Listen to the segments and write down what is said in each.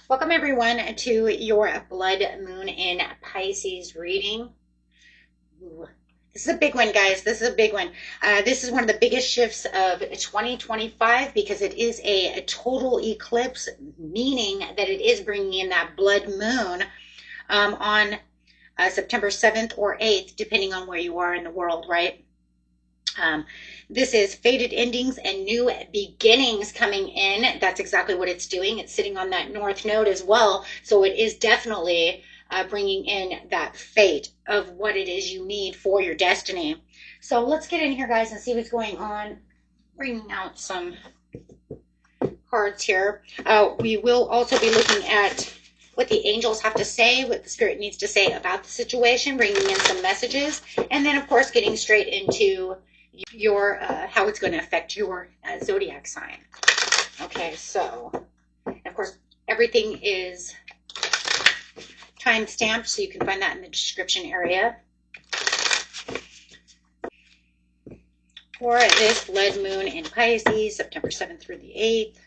Welcome everyone to your Blood Moon in Pisces reading. Ooh, this is a big one, guys. This is a big one. This is one of the biggest shifts of 2025 because it is a total eclipse, meaning that it is bringing in that blood moon on September 7th or 8th, depending on where you are in the world, right? This is fated endings and new beginnings coming in. That's exactly what it's doing. It's sitting on that north node as well. So it is definitely bringing in that fate of what it is you need for your destiny. So let's get in here, guys, and see what's going on. Bringing out some cards here. We will also be looking at what the angels have to say, what the spirit needs to say about the situation, bringing in some messages, and then, of course, getting straight into your how it's going to affect your zodiac sign. Okay, so of course everything is time stamped, so you can find that in the description area. For this blood moon in Pisces, September 7th through the 8th.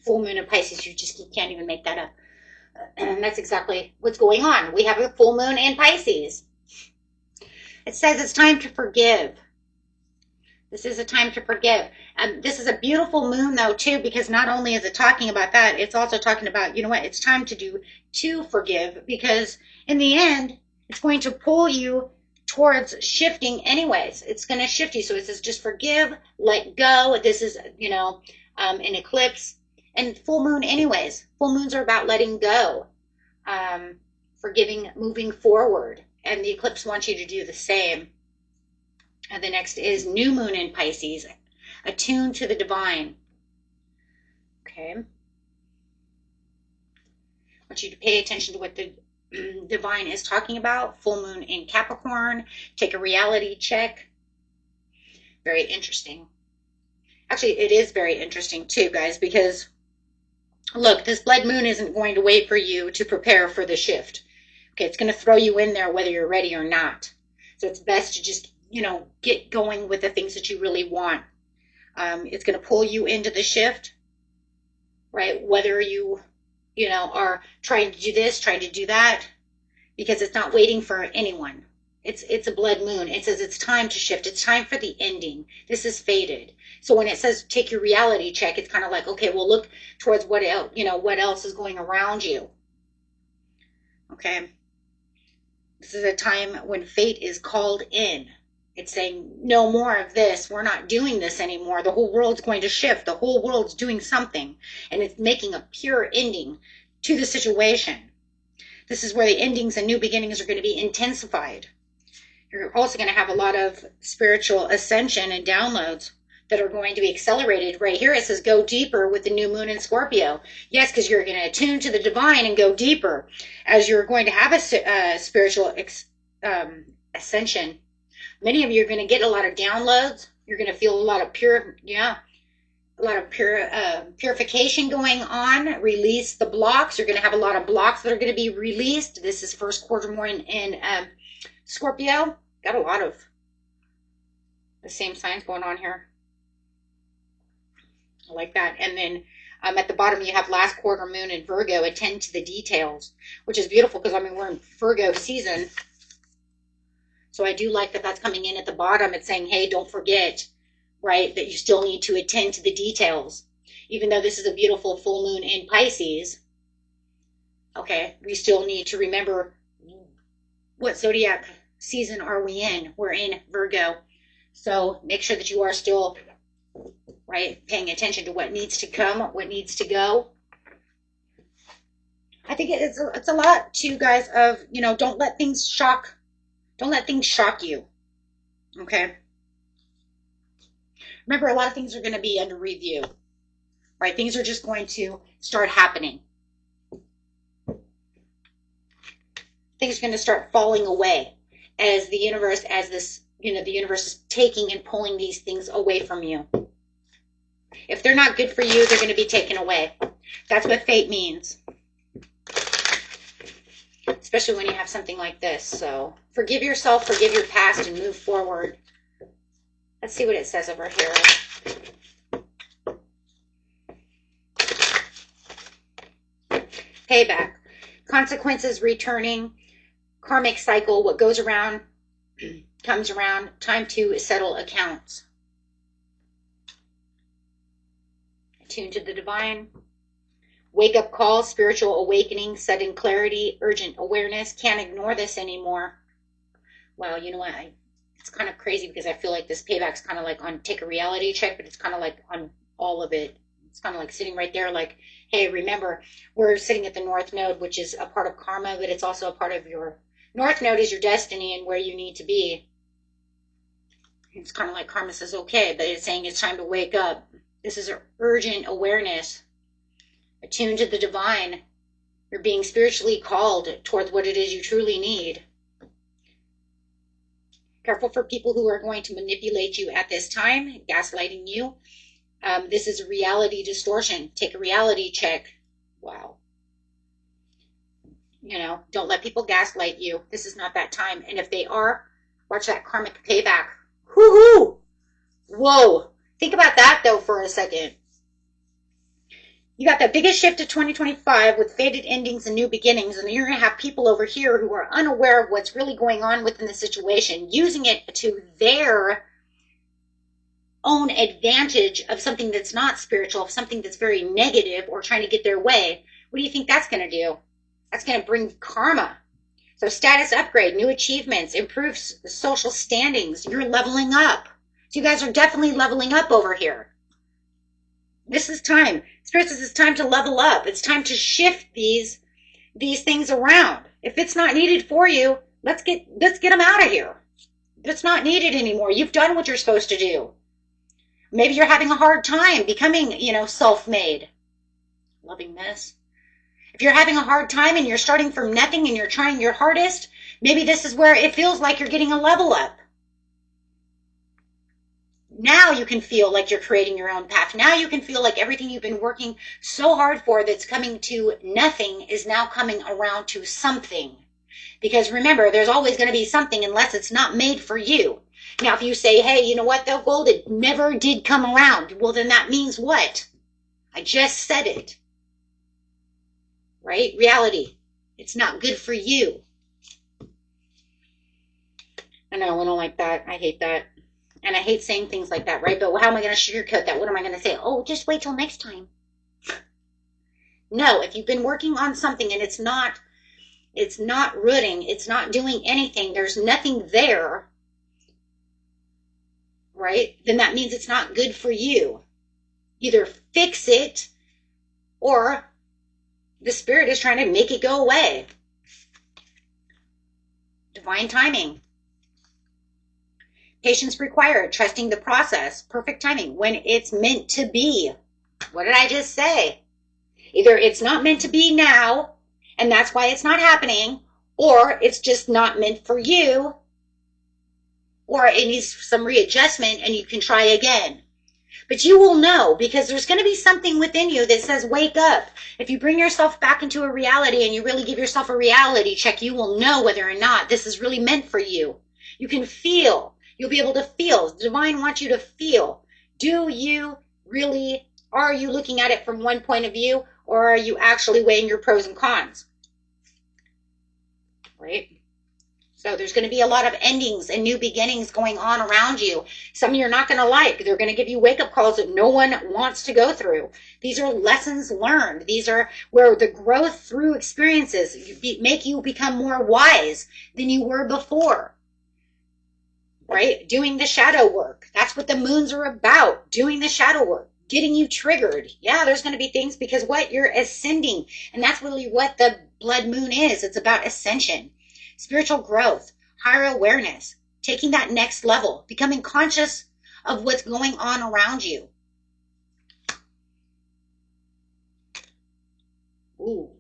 Full moon in Pisces, you can't even make that up. And that's exactly what's going on. We have a full moon in Pisces. It says it's time to forgive. This is a time to forgive. This is a beautiful moon, though, too, because not only is it talking about that, it's also talking about, you know what, it's time to forgive, because in the end, it's going to pull you towards shifting anyways. It's going to shift you. So it says just forgive, let go. This is, you know, an eclipse. And full moon anyways. Full moons are about letting go, forgiving, moving forward. And the eclipse wants you to do the same. And the next is new moon in Pisces, attuned to the divine. Okay. I want you to pay attention to what the divine is talking about. Full moon in Capricorn. Take a reality check. Very interesting. Actually, it is very interesting too, guys, because look, this blood moon isn't going to wait for you to prepare for the shift. Okay, it's going to throw you in there whether you're ready or not. So it's best to just, you know, get going with the things that you really want. It's going to pull you into the shift, right? Whether you know, are trying to do this, trying to do that, because it's not waiting for anyone. It's a blood moon. It says it's time to shift. It's time for the ending. This is fated. So when it says take your reality check, it's kind of like, okay, well, look towards what else, you know, what else is going around you. Okay. This is a time when fate is called in. It's saying no more of this. We're not doing this anymore. The whole world's going to shift. The whole world's doing something, and it's making a pure ending to the situation. This is where the endings and new beginnings are going to be intensified. You're also going to have a lot of spiritual ascension and downloads that are going to be accelerated. Right here it says go deeper with the new moon in Scorpio. Yes, because you're going to attune to the divine and go deeper as you're going to have a spiritual ascension. Many of you are going to get a lot of downloads. You're going to feel a lot of purification going on. Release the blocks. You're going to have a lot of blocks that are going to be released. This is first quarter more in Scorpio. Got a lot of the same signs going on here. I like that. And then at the bottom, you have last quarter moon in Virgo. Attend to the details, which is beautiful because, I mean, we're in Virgo season. So I do like that that's coming in at the bottom. It's saying, hey, don't forget, right, that you still need to attend to the details. Even though this is a beautiful full moon in Pisces, okay, we still need to remember what zodiac season are we in. We're in Virgo. So make sure that you are still, right, paying attention to what needs to come, what needs to go. I think it's a lot too, guys, of, you know, don't let things shock you. Okay. Remember, a lot of things are going to be under review, right? Things are just going to start happening. Things are going to start falling away as the universe, the universe is taking and pulling these things away from you. If they're not good for you, they're going to be taken away. That's what fate means. especially when you have something like this. So forgive yourself, forgive your past, and move forward. Let's see what it says over here. Payback. Consequences returning. Karmic cycle. What goes around comes around. Time to settle accounts. Attune to the divine. Wake up call. Spiritual awakening. Sudden clarity. Urgent awareness. Can't ignore this anymore. Well, you know what? It's kind of crazy because I feel like this payback's kind of like on take a reality check, but it's kind of like on all of it. It's kind of like sitting right there like, hey, remember, we're sitting at the North Node, which is a part of karma, but it's also a part of your North Node is your destiny and where you need to be. It's kind of like karma says, okay, but it's saying it's time to wake up. This is an urgent awareness. Attune to the divine. You're being spiritually called towards what it is you truly need. Careful for people who are going to manipulate you at this time, gaslighting you. This is a reality distortion. Take a reality check. Wow. You know, don't let people gaslight you. This is not that time. And if they are, watch that karmic payback. Woohoo! Whoa. Think about that, though, for a second. You got the biggest shift of 2025 with faded endings and new beginnings, and you're going to have people over here who are unaware of what's really going on within the situation, using it to their own advantage of something that's not spiritual, of something that's very negative or trying to get their way. What do you think that's going to do? That's going to bring karma. So status upgrade, new achievements, improved social standings. You're leveling up. So you guys are definitely leveling up over here. This is time. Spirits, this is time to level up. It's time to shift these things around. If it's not needed for you, let's get them out of here. It's not needed anymore. You've done what you're supposed to do. Maybe you're having a hard time becoming, self-made. Loving this. If you're having a hard time and you're starting from nothing and you're trying your hardest, maybe this is where it feels like you're getting a level up. Now you can feel like you're creating your own path. Now you can feel like everything you've been working so hard for that's coming to nothing is now coming around to something. Because remember, there's always going to be something unless it's not made for you. Now, if you say, hey, you know what, though, Gold, it never did come around. Well, then that means what? I just said it. Right? Reality. It's not good for you. I know, I don't like that. I hate that. And I hate saying things like that, right? But how am I going to sugarcoat that? What am I going to say? Oh, just wait till next time. No, if you've been working on something and it's not rooting, it's not doing anything, there's nothing there, right? Then that means it's not good for you. Either fix it or the spirit is trying to make it go away. Divine timing. Patience required, trusting the process, perfect timing, when it's meant to be. What did I just say? Either it's not meant to be now, and that's why it's not happening, or it's just not meant for you, or it needs some readjustment and you can try again. But you will know, because there's going to be something within you that says, wake up. If you bring yourself back into a reality and you really give yourself a reality check, you will know whether or not this is really meant for you. You can feel. You'll be able to feel. The divine wants you to feel. Do you really, are you looking at it from one point of view, or are you actually weighing your pros and cons? Right? So there's going to be a lot of endings and new beginnings going on around you. Some you're not going to like. They're going to give you wake-up calls that no one wants to go through. These are lessons learned. These are where the growth through experiences make you become more wise than you were before. Right? Doing the shadow work. That's what the moons are about. Doing the shadow work. Getting you triggered. Yeah, there's going to be things because what? You're ascending. And that's really what the blood moon is. It's about ascension. Spiritual growth. Higher awareness. Taking that next level. Becoming conscious of what's going on around you. Ooh.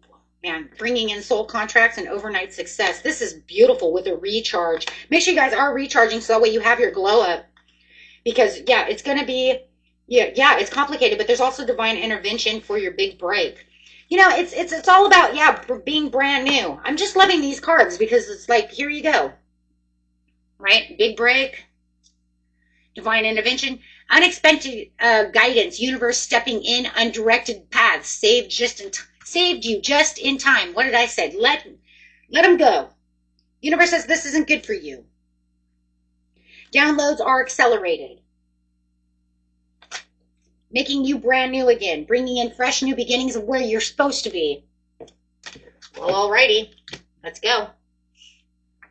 Man, bringing in soul contracts and overnight success. This is beautiful with a recharge. Make sure you guys are recharging so that way you have your glow up. Because, yeah, it's going to be, yeah, it's complicated, but there's also divine intervention for your big break. You know, it's all about, yeah, being brand new. I'm just loving these cards because it's like, here you go. Right? Big break, divine intervention, unexpected guidance, universe stepping in, undirected paths, saved you just in time. What did I say? Let them go. Universe says this isn't good for you. Downloads are accelerated. Making you brand new again, bringing in fresh new beginnings of where you're supposed to be. Well, alrighty, let's go.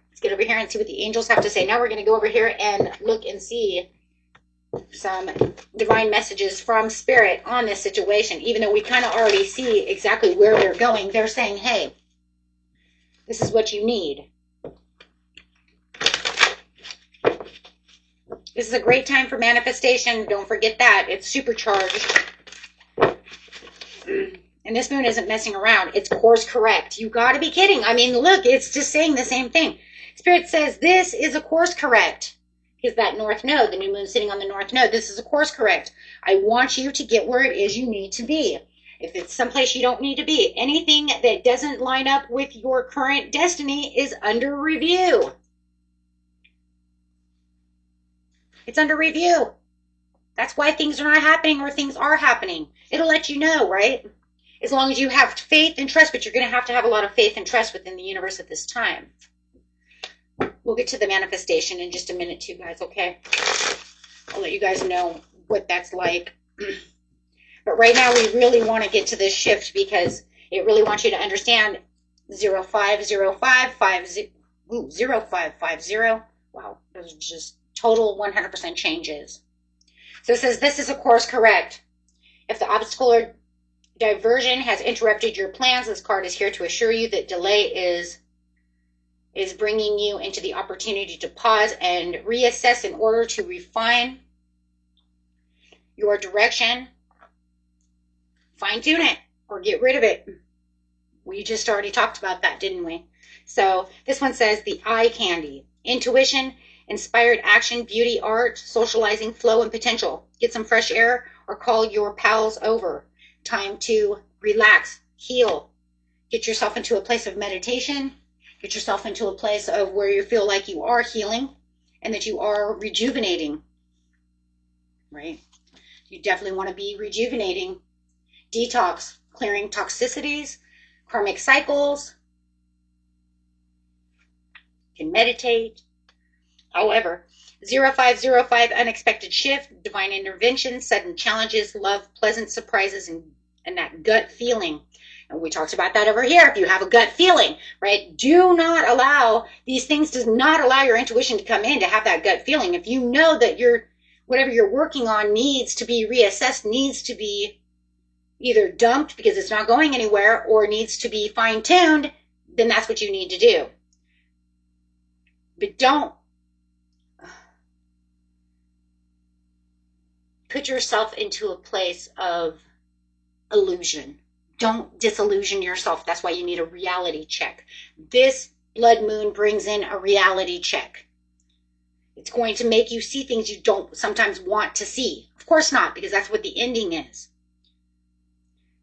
Let's get over here and see what the angels have to say. Now we're going to go over here and look and see some divine messages from Spirit on this situation. Even though we kind of already see exactly where they're going, they're saying, hey, this is what you need. This is a great time for manifestation. Don't forget that. It's supercharged. And this moon isn't messing around. It's course correct. You got to be kidding. I mean, look, it's just saying the same thing. Spirit says this is a course correct. Because that north node, the new moon sitting on the north node, this is a course correct. I want you to get where it is you need to be. If it's someplace you don't need to be, anything that doesn't line up with your current destiny is under review. It's under review. That's why things are not happening or things are happening. It'll let you know, right? As long as you have faith and trust, but you're going to have a lot of faith and trust within the universe at this time. We'll get to the manifestation in just a minute too, guys, okay? I'll let you guys know what that's like. But right now, we really want to get to this shift because it really wants you to understand 050550. Wow, those are just total 100% changes. So it says this is a course correct. If the obstacle or diversion has interrupted your plans, this card is here to assure you that delay is bringing you into the opportunity to pause and reassess in order to refine your direction, fine-tune it, or get rid of it. We just already talked about that, didn't we? So this one says the eye candy, intuition, inspired action, beauty, art, socializing, flow, and potential. Get some fresh air or call your pals over. Time to relax, heal, get yourself into a place of meditation, get yourself into a place of where you feel like you are healing and that you are rejuvenating, right? You definitely want to be rejuvenating. Detox, clearing toxicities, karmic cycles. You can meditate. However, 0505, unexpected shift, divine intervention, sudden challenges, love, pleasant surprises, and that gut feeling. And we talked about that over here. If you have a gut feeling, right, do not allow these things, does not allow your intuition to come in to have that gut feeling. If you know that whatever you're working on needs to be reassessed, needs to be either dumped because it's not going anywhere or needs to be fine-tuned, then that's what you need to do. But don't put yourself into a place of illusion. Don't disillusion yourself. That's why you need a reality check. This blood moon brings in a reality check. It's going to make you see things you don't sometimes want to see. Of course not, because that's what the ending is.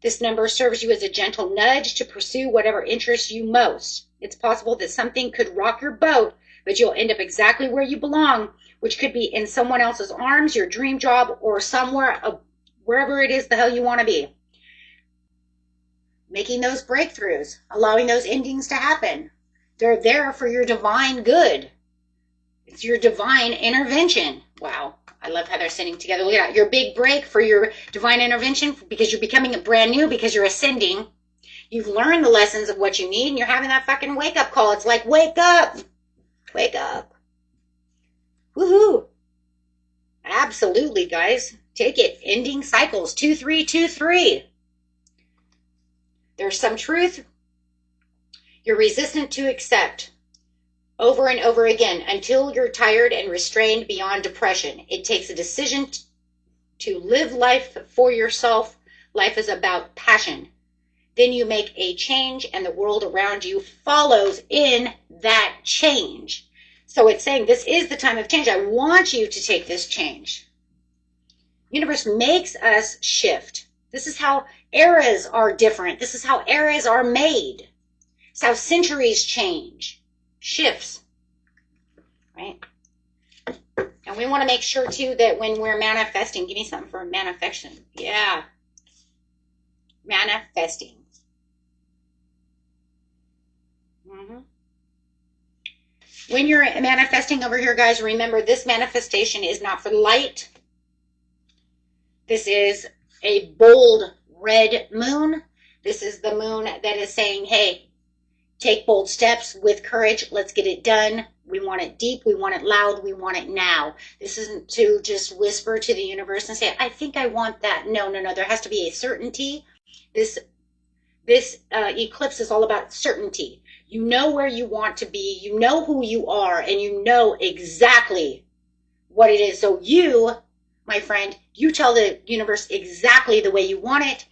This number serves you as a gentle nudge to pursue whatever interests you most. It's possible that something could rock your boat, but you'll end up exactly where you belong, which could be in someone else's arms, your dream job, or somewhere, wherever it is the hell you want to be. Making those breakthroughs, allowing those endings to happen. They're there for your divine good. It's your divine intervention. Wow. I love how they're sitting together. Look at that. Your big break for your divine intervention because you're becoming brand new, because you're ascending. You've learned the lessons of what you need, and you're having that fucking wake-up call. It's like, wake up. Wake up. Woohoo. Absolutely, guys. Take it. Ending cycles. 2323. There's some truth you're resistant to accept over and over again until you're tired and restrained beyond depression. It takes a decision to live life for yourself. Life is about passion. Then you make a change and the world around you follows in that change. So it's saying this is the time of change. I want you to take this change. Universe makes us shift. This is how eras are different. This is how eras are made. It's how centuries change, shifts, right? And we want to make sure, too, that when we're manifesting, give me something for manifestation. Yeah. Manifesting. When you're manifesting over here, guys, remember this manifestation is not for light. This is a bold red moon. This is the moon that is saying, hey, take bold steps with courage. Let's get it done. We want it deep. We want it loud. We want it now. This isn't to just whisper to the universe and say, I think I want that. No, no, no. There has to be a certainty. This eclipse is all about certainty. You know where you want to be. You know who you are, and you know exactly what it is. So you, my friend, you tell the universe exactly the way you want it.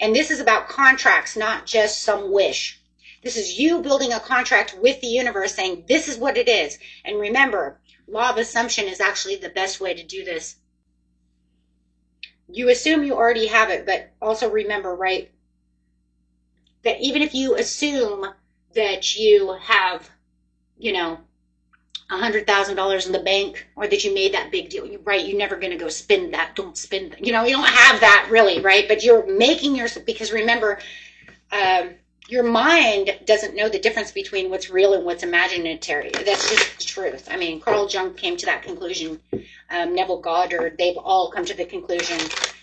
And this is about contracts, not just some wish. This is you building a contract with the universe saying, this is what it is. And remember, law of assumption is actually the best way to do this. You assume you already have it, but also remember, right, that even if you assume that you have, you know, $100,000 in the bank, or that you made that big deal, right? You're never going to go spend that. Don't spend, you know, you don't have that really, right? But you're making yourself, because remember, your mind doesn't know the difference between what's real and what's imaginary. That's just the truth. I mean, Carl Jung came to that conclusion. Neville Goddard, they've all come to the conclusion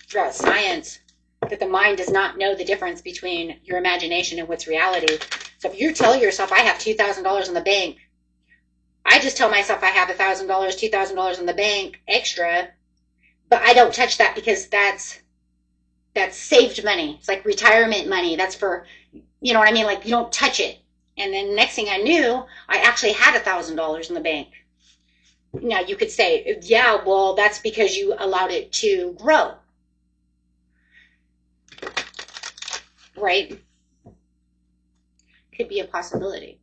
throughout science that the mind does not know the difference between your imagination and what's reality. So if you tell yourself, I have $2,000 in the bank, I just tell myself I have $1,000, $2,000 in the bank extra, but I don't touch that because that's saved money. It's like retirement money. That's for, you know what I mean? Like, you don't touch it. And then next thing I knew, I actually had $1,000 in the bank. Now you could say, yeah, well, that's because you allowed it to grow. Right? Could be a possibility.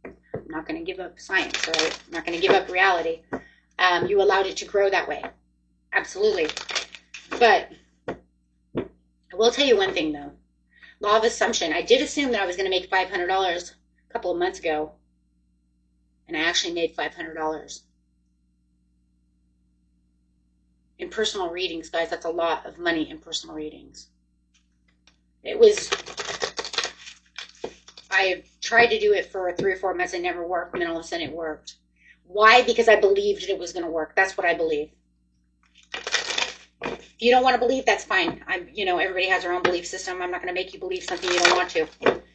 I'm not going to give up science, right? I'm not going to give up reality. You allowed it to grow that way. Absolutely. But I will tell you one thing, though. Law of assumption. I did assume that I was going to make $500 a couple of months ago. And I actually made $500. In personal readings, guys, that's a lot of money in personal readings. It was... I tried to do it for 3 or 4 months. It never worked. And then all of a sudden it worked. Why? Because I believed it was going to work. That's what I believe. If you don't want to believe, that's fine. You know, everybody has their own belief system. I'm not going to make you believe something you don't want to.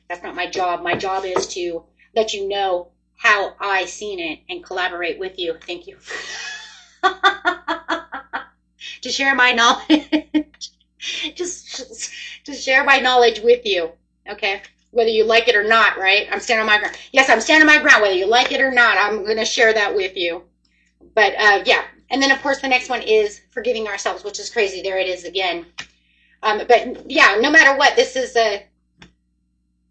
That's not my job. My job is to let you know how I seen it and collaborate with you. Thank you. To share my knowledge. just share my knowledge with you. Okay? Whether you like it or not, right? I'm standing on my ground. Yes, I'm standing on my ground. Whether you like it or not, I'm going to share that with you. But, yeah. And then, of course, the next one is forgiving ourselves, which is crazy. There it is again. But, yeah, no matter what, this is a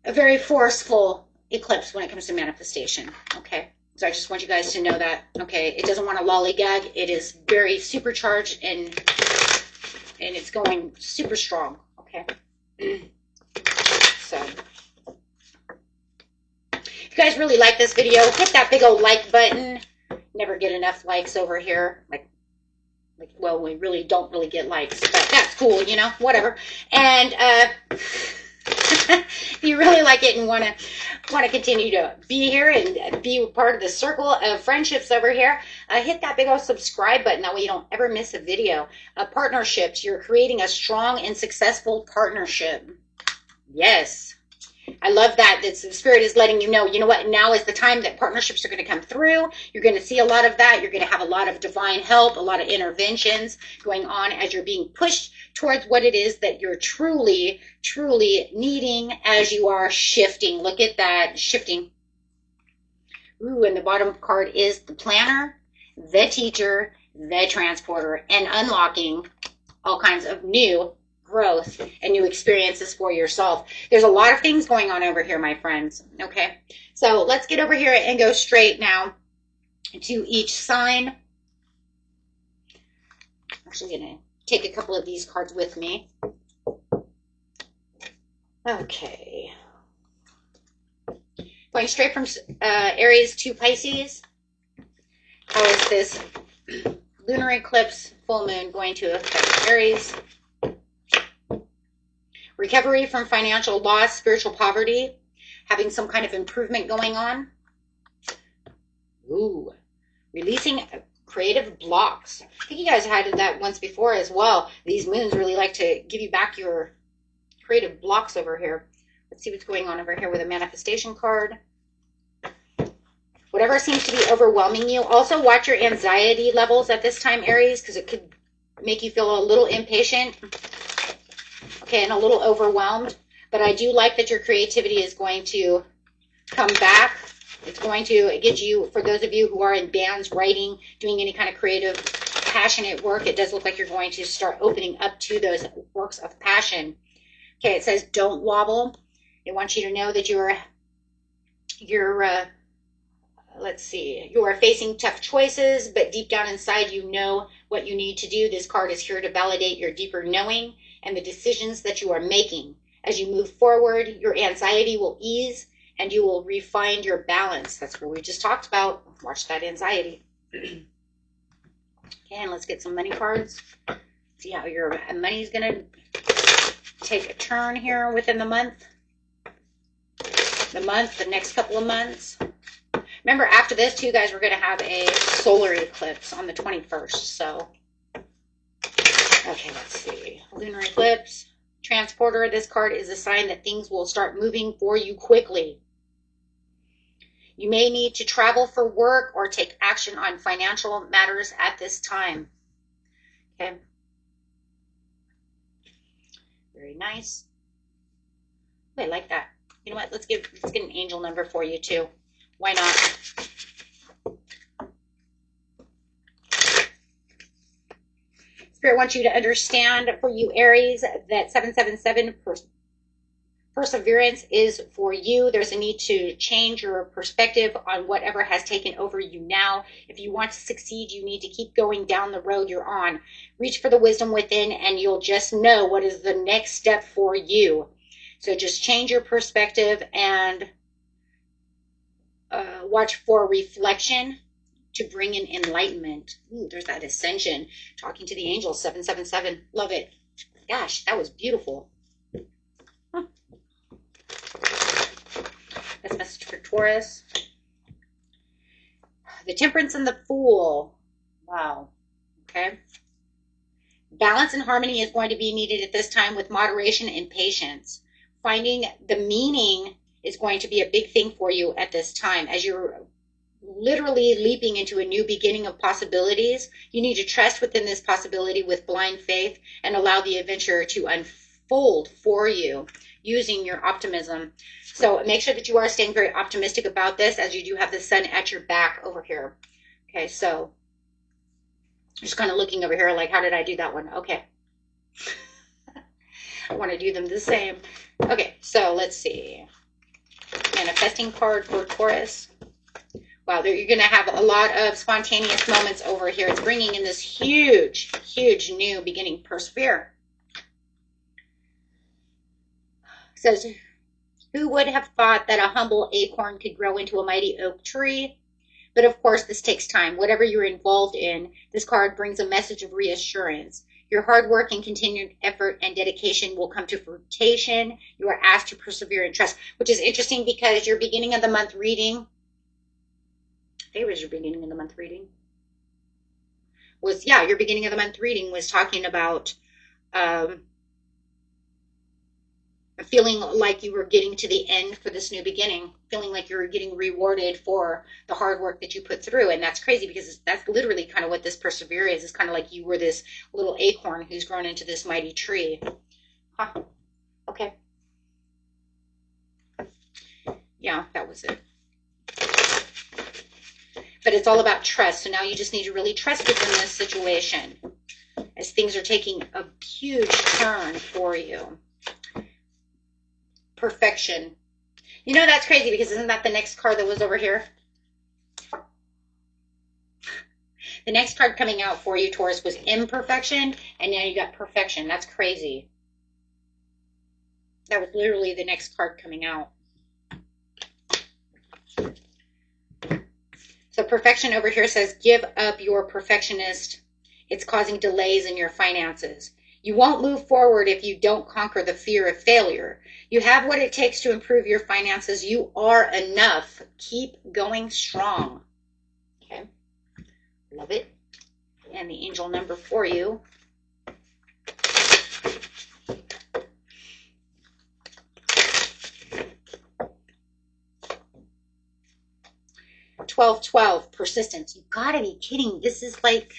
very forceful eclipse when it comes to manifestation. Okay? So I just want you guys to know that. Okay? It doesn't want to lollygag. It is very supercharged, and it's going super strong. Okay? So... if you guys really like this video, hit that big old like button. Never get enough likes over here. Like, well, we really don't really get likes, but that's cool, you know, whatever. And if you really like it and want to continue to be here and be part of the circle of friendships over here, hit that big old subscribe button. That way you don't ever miss a video. Partnerships, you're creating a strong and successful partnership. Yes. I love that the Spirit is letting you know what, now is the time that partnerships are going to come through. You're going to see a lot of that. You're going to have a lot of divine help, a lot of interventions going on as you're being pushed towards what it is that you're truly, truly needing as you are shifting. Look at that, shifting. Ooh, and the bottom card is the planner, the teacher, the transporter, and unlocking all kinds of new growth and new experiences for yourself. There's a lot of things going on over here, my friends. Okay, so let's get over here and go straight now to each sign. I'm actually going to take a couple of these cards with me. Okay. Going straight from Aries to Pisces. How is this lunar eclipse full moon going to affect Aries? Recovery from financial loss, spiritual poverty, having some kind of improvement going on. Ooh, releasing creative blocks. I think you guys had that once before as well. These moons really like to give you back your creative blocks over here. Let's see what's going on over here with a manifestation card. Whatever seems to be overwhelming you. Also watch your anxiety levels at this time, Aries, because it could make you feel a little impatient. Okay, and a little overwhelmed. But I do like that your creativity is going to come back. It's going to get you, for those of you who are in bands, writing, doing any kind of creative, passionate work, it does look like you're going to start opening up to those works of passion. Okay, it says don't wobble. It wants you to know that you're let's see, you are facing tough choices, but deep down inside you know what you need to do. This card is here to validate your deeper knowing and the decisions that you are making. As you move forward, your anxiety will ease and you will refine your balance. That's what we just talked about. Watch that anxiety. Okay, and let's get some money cards. See how your money is going to take a turn here within the month. The next couple of months. Remember, after this, too, guys, we're going to have a solar eclipse on the 21st. So, okay, let's see. Lunar eclipse. Transporter. This card is a sign that things will start moving for you quickly. You may need to travel for work or take action on financial matters at this time. Okay. Very nice. I like that. You know what? Let's get an angel number for you, too. Why not? Spirit wants you to understand, for you Aries, that 777 perseverance is for you. There's a need to change your perspective on whatever has taken over you now. If you want to succeed, you need to keep going down the road you're on. Reach for the wisdom within and you'll just know what is the next step for you. So just change your perspective and watch for reflection to bring in enlightenment. Ooh, there's that ascension. Talking to the angels, 777. Love it. Gosh, that was beautiful. Huh. That's a message for Taurus. The Temperance and the Fool. Wow. Okay. Balance and harmony is going to be needed at this time with moderation and patience. Finding the meaning is going to be a big thing for you at this time. As you're literally leaping into a new beginning of possibilities, you need to trust within this possibility with blind faith and allow the adventure to unfold for you using your optimism. So make sure that you are staying very optimistic about this, as you do have the sun at your back over here. Okay, so just kind of looking over here like, how did I do that one? Okay. I want to do them the same. Okay, so let's see. Manifesting card for Taurus. Wow, you're going to have a lot of spontaneous moments over here. It's bringing in this huge, huge new beginning. Persevere. It says, who would have thought that a humble acorn could grow into a mighty oak tree? But of course, this takes time. Whatever you're involved in, this card brings a message of reassurance. Your hard work and continued effort and dedication will come to fruition. You are asked to persevere and trust, which is interesting because your beginning of the month reading, I think it was your beginning of the month reading, was, yeah, your beginning of the month reading was talking about feeling like you were getting to the end for this new beginning, feeling like you were getting rewarded for the hard work that you put through. And that's crazy because that's literally kind of what this persevere is. It's kind of like you were this little acorn who's grown into this mighty tree. Huh. Okay. Yeah, that was it. But it's all about trust. So now you just need to really trust within this situation as things are taking a huge turn for you. Perfection. You know, that's crazy because isn't that the next card that was over here? The next card coming out for you, Taurus, was imperfection, and now you got perfection. That's crazy. That was literally the next card coming out. So perfection over here says, give up your perfectionist. It's causing delays in your finances. You won't move forward if you don't conquer the fear of failure. You have what it takes to improve your finances. You are enough. Keep going strong. Okay. Love it. And the angel number for you. $12-12, persistence. You gotta be kidding. This is like,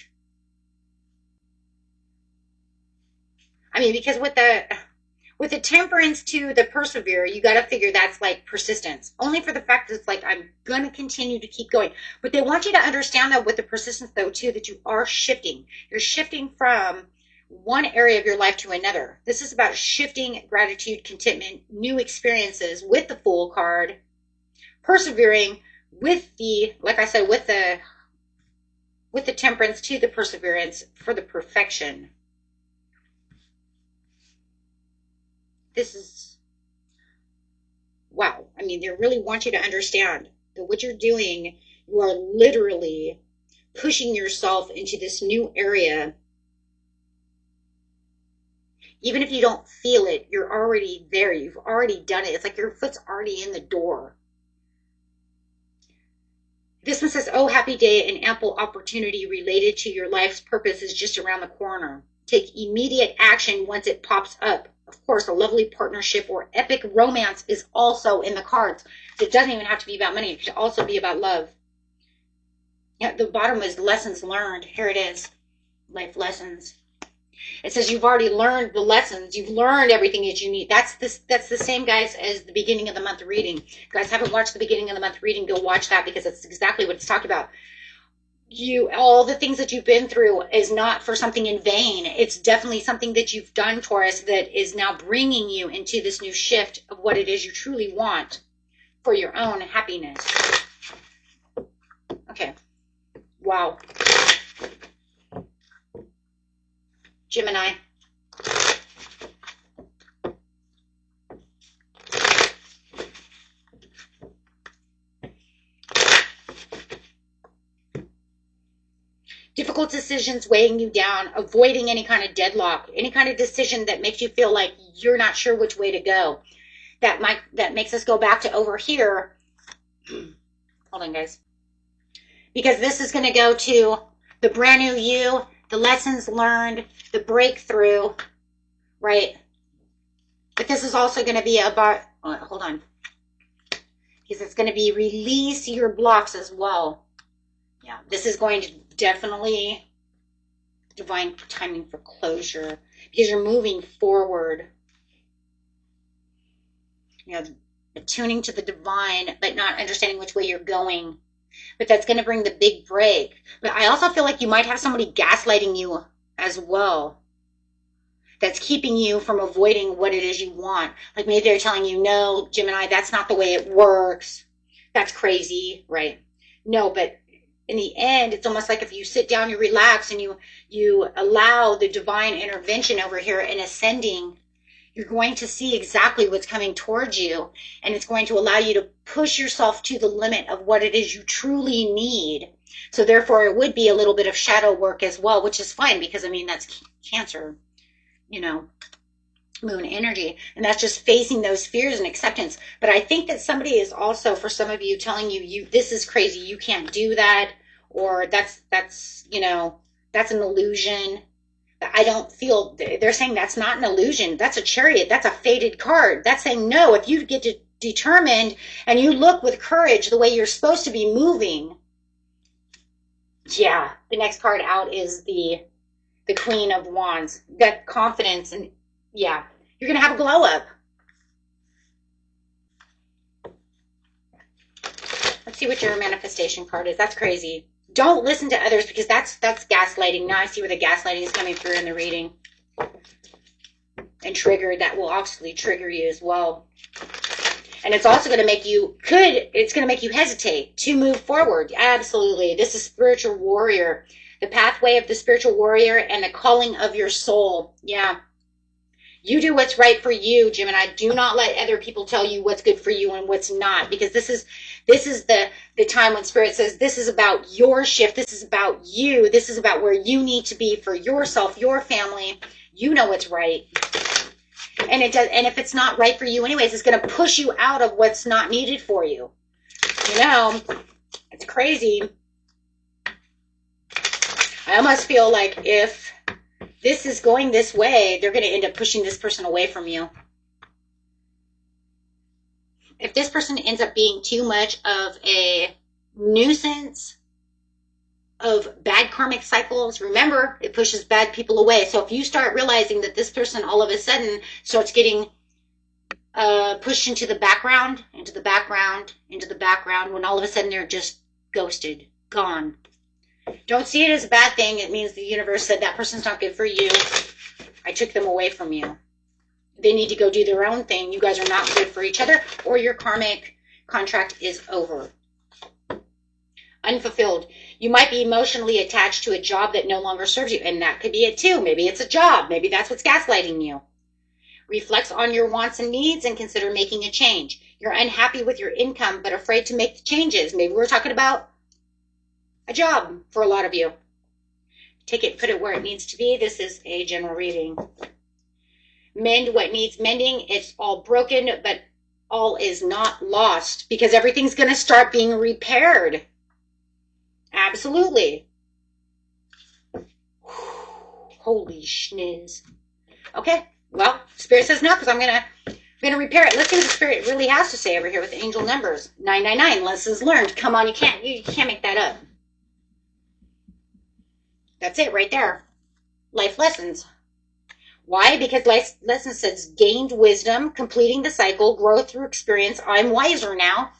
I mean, because with the temperance to the persevere, you got to figure that's like persistence. Only for the fact that it's like, I'm going to continue to keep going. But they want you to understand that with the persistence, though, too, that you are shifting. You're shifting from one area of your life to another. This is about shifting, gratitude, contentment, new experiences with the Fool card, persevering with the, like I said, with the temperance to the perseverance for the perfection. This is, wow. I mean, they really want you to understand that what you're doing, you are literally pushing yourself into this new area. Even if you don't feel it, you're already there. You've already done it. It's like your foot's already in the door. This one says, oh, happy day, an ample opportunity related to your life's purpose is just around the corner. Take immediate action once it pops up. Of course, a lovely partnership or epic romance is also in the cards. So it doesn't even have to be about money. It could also be about love. Yeah, the bottom is lessons learned. Here it is. Life lessons. It says you've already learned the lessons. You've learned everything that you need. That's the same, guys, as the beginning of the month reading. If you guys haven't watched the beginning of the month reading, go watch that because it's exactly what it's talking about. All the things that you've been through is not for something in vain. It's definitely something that you've done, Taurus, that is now bringing you into this new shift of what it is you truly want for your own happiness. Okay. Wow. Gemini. Difficult decisions weighing you down, avoiding any kind of deadlock, any kind of decision that makes you feel like you're not sure which way to go. That makes us go back to over here. Hold on, guys. Because this is going to go to the brand new you, the lessons learned, the breakthrough, right? But this is also going to be about, hold on. Because it's going to be release your blocks as well. Yeah, this is going to definitely divine timing for closure because you're moving forward. You know, attuning to the divine, but not understanding which way you're going. But that's going to bring the big break. But I also feel like you might have somebody gaslighting you as well. That's keeping you from avoiding what it is you want. Like maybe they're telling you, no, Gemini, that's not the way it works. That's crazy, right? No, but in the end, it's almost like if you sit down, you relax, and you allow the divine intervention over here and ascending, you're going to see exactly what's coming towards you, and it's going to allow you to push yourself to the limit of what it is you truly need. So therefore, it would be a little bit of shadow work as well, which is fine because, I mean, that's Cancer, you know, moon energy, and that's just facing those fears and acceptance. But I think that somebody is also, for some of you, telling you this is crazy, you can't do that, or that's you know, that's an illusion. I don't feel, they're saying that's not an illusion. That's a Chariot. That's a fated card. That's saying, no, if you get determined and you look with courage the way you're supposed to be moving. Yeah, the next card out is the Queen of Wands. You've got confidence, and yeah, you're going to have a glow up. Let's see what your manifestation card is. That's crazy. Don't listen to others because that's gaslighting. Now I see where the gaslighting is coming through in the reading. And triggered. That will obviously trigger you as well. And it's also going to make you, it's going to make you hesitate to move forward. Absolutely. This is spiritual warrior. The pathway of the spiritual warrior and the calling of your soul. Yeah. You do what's right for you, Gemini. Do not let other people tell you what's good for you and what's not, because this is the time when Spirit says this is about your shift. This is about you. This is about where you need to be for yourself, your family. You know what's right. And it does, and if it's not right for you anyways, it's going to push you out of what's not needed for you. You know, it's crazy. I almost feel like if this is going this way, they're going to end up pushing this person away from you. If this person ends up being too much of a nuisance of bad karmic cycles, remember, it pushes bad people away. So if you start realizing that this person all of a sudden starts getting pushed into the background, when all of a sudden they're just ghosted, gone. Don't see it as a bad thing. It means the universe said that person's not good for you. I took them away from you. They need to go do their own thing. You guys are not good for each other, or your karmic contract is over. Unfulfilled. You might be emotionally attached to a job that no longer serves you, and that could be it too. Maybe it's a job. Maybe that's what's gaslighting you. Reflect on your wants and needs and consider making a change. You're unhappy with your income, but afraid to make the changes. Maybe we're talking about a job for a lot of you. Take it, put it where it needs to be. This is a general reading. Mend what needs mending. It's all broken, but all is not lost, because everything's going to start being repaired. Absolutely. Holy schniz. Okay, well, Spirit says no, because I'm gonna repair it. Let's see what the Spirit really has to say over here with the angel numbers. 999, lessons learned. Come on, you can't make that up. That's it right there. Life lessons. Why? Because life lessons says gained wisdom, completing the cycle, growth through experience. I'm wiser now.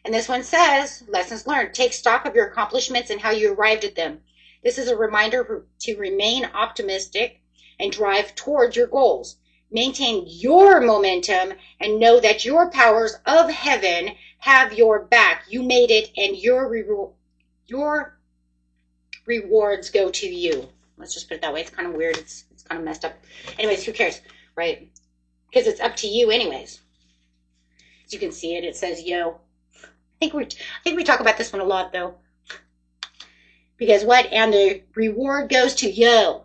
And this one says, lessons learned. Take stock of your accomplishments and how you arrived at them. This is a reminder to remain optimistic and drive towards your goals. Maintain your momentum and know that your powers of heaven have your back. You made it, and your rewards go to you. Let's just put it that way. It's kind of weird. It's kind of messed up. Anyways, who cares, right? Because it's up to you anyways. As you can see it, it says yo. I think we talk about this one a lot though. Because what? And the reward goes to yo.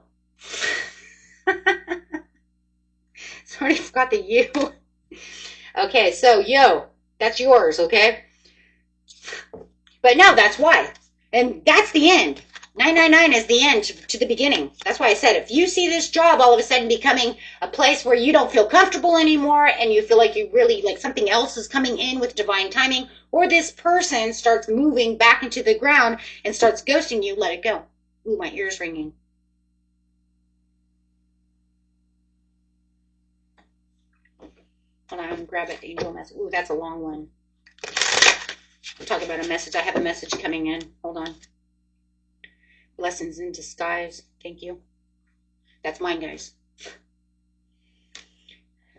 Sorry, I forgot the you. Okay, so yo, that's yours, okay? But no, that's why. And that's the end. 999 is the end to the beginning. That's why I said, if you see this job all of a sudden becoming a place where you don't feel comfortable anymore, and you feel like you really, like something else is coming in with divine timing, or this person starts moving back into the ground and starts ghosting you, let it go. Ooh, my ear's ringing. Hold on, grab it, angel message. Ooh, that's a long one. We'll talk about a message. I have a message coming in. Hold on. Blessings in disguise. Thank you. That's mine, guys.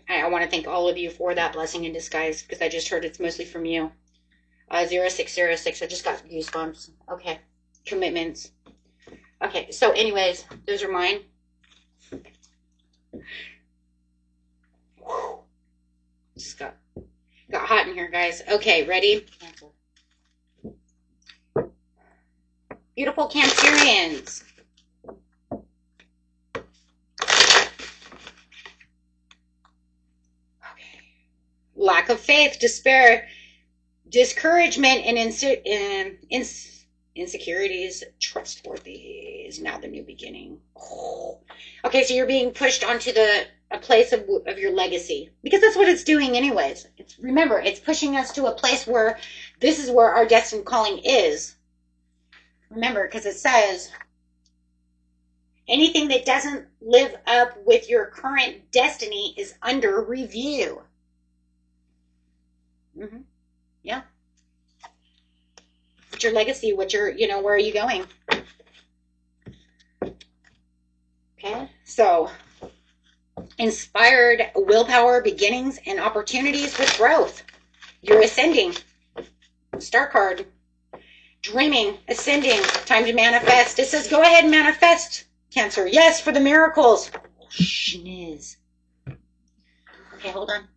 I want to thank all of you for that blessing in disguise, because I just heard it's mostly from you. 0606. I just got goosebumps. Okay. Commitments. Okay. So anyways, those are mine. Whew. Just got hot in here, guys. Okay. Ready? Cancel. Beautiful Cancerians. Okay. Lack of faith, despair, discouragement, and insecurities. Trustworthy is now the new beginning. Oh. Okay, so you're being pushed onto a place of your legacy, because that's what it's doing anyways. Remember, it's pushing us to a place where this is where our destined calling is. Remember, because it says, anything that doesn't live up with your current destiny is under review. Yeah. What's your legacy? What's your, where are you going? Okay. So, inspired willpower, beginnings, and opportunities with growth. You're ascending. Star card. Dreaming, ascending, time to manifest. It says, go ahead and manifest, Cancer. Yes, for the miracles. Oh, schniz. Okay, hold on.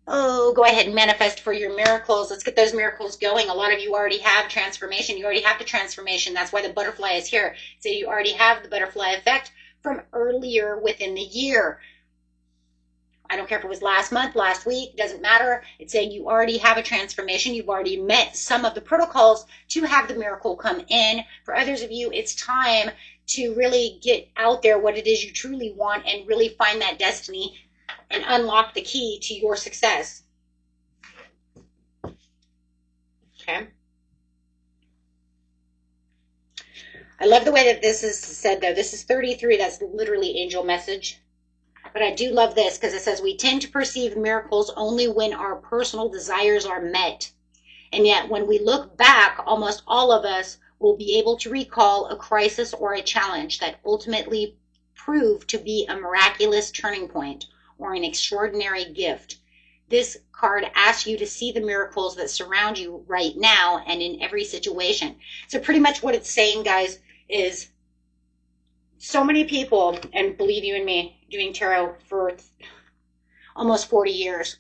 Oh, go ahead and manifest for your miracles. Let's get those miracles going. A lot of you already have transformation. You already have the transformation. That's why the butterfly is here. So you already have the butterfly effect from earlier within the year. I don't care if it was last month, last week, doesn't matter. It's saying you already have a transformation. You've already met some of the protocols to have the miracle come in. For others of you, it's time to really get out there what it is you truly want and really find that destiny and unlock the key to your success. Okay. I love the way that this is said, though. This is 33. That's literally angel message. But I do love this because it says we tend to perceive miracles only when our personal desires are met. And yet when we look back, almost all of us will be able to recall a crisis or a challenge that ultimately proved to be a miraculous turning point or an extraordinary gift. This card asks you to see the miracles that surround you right now and in every situation. So pretty much what it's saying, guys, is so many people, and believe you and me, doing tarot for almost 40 years,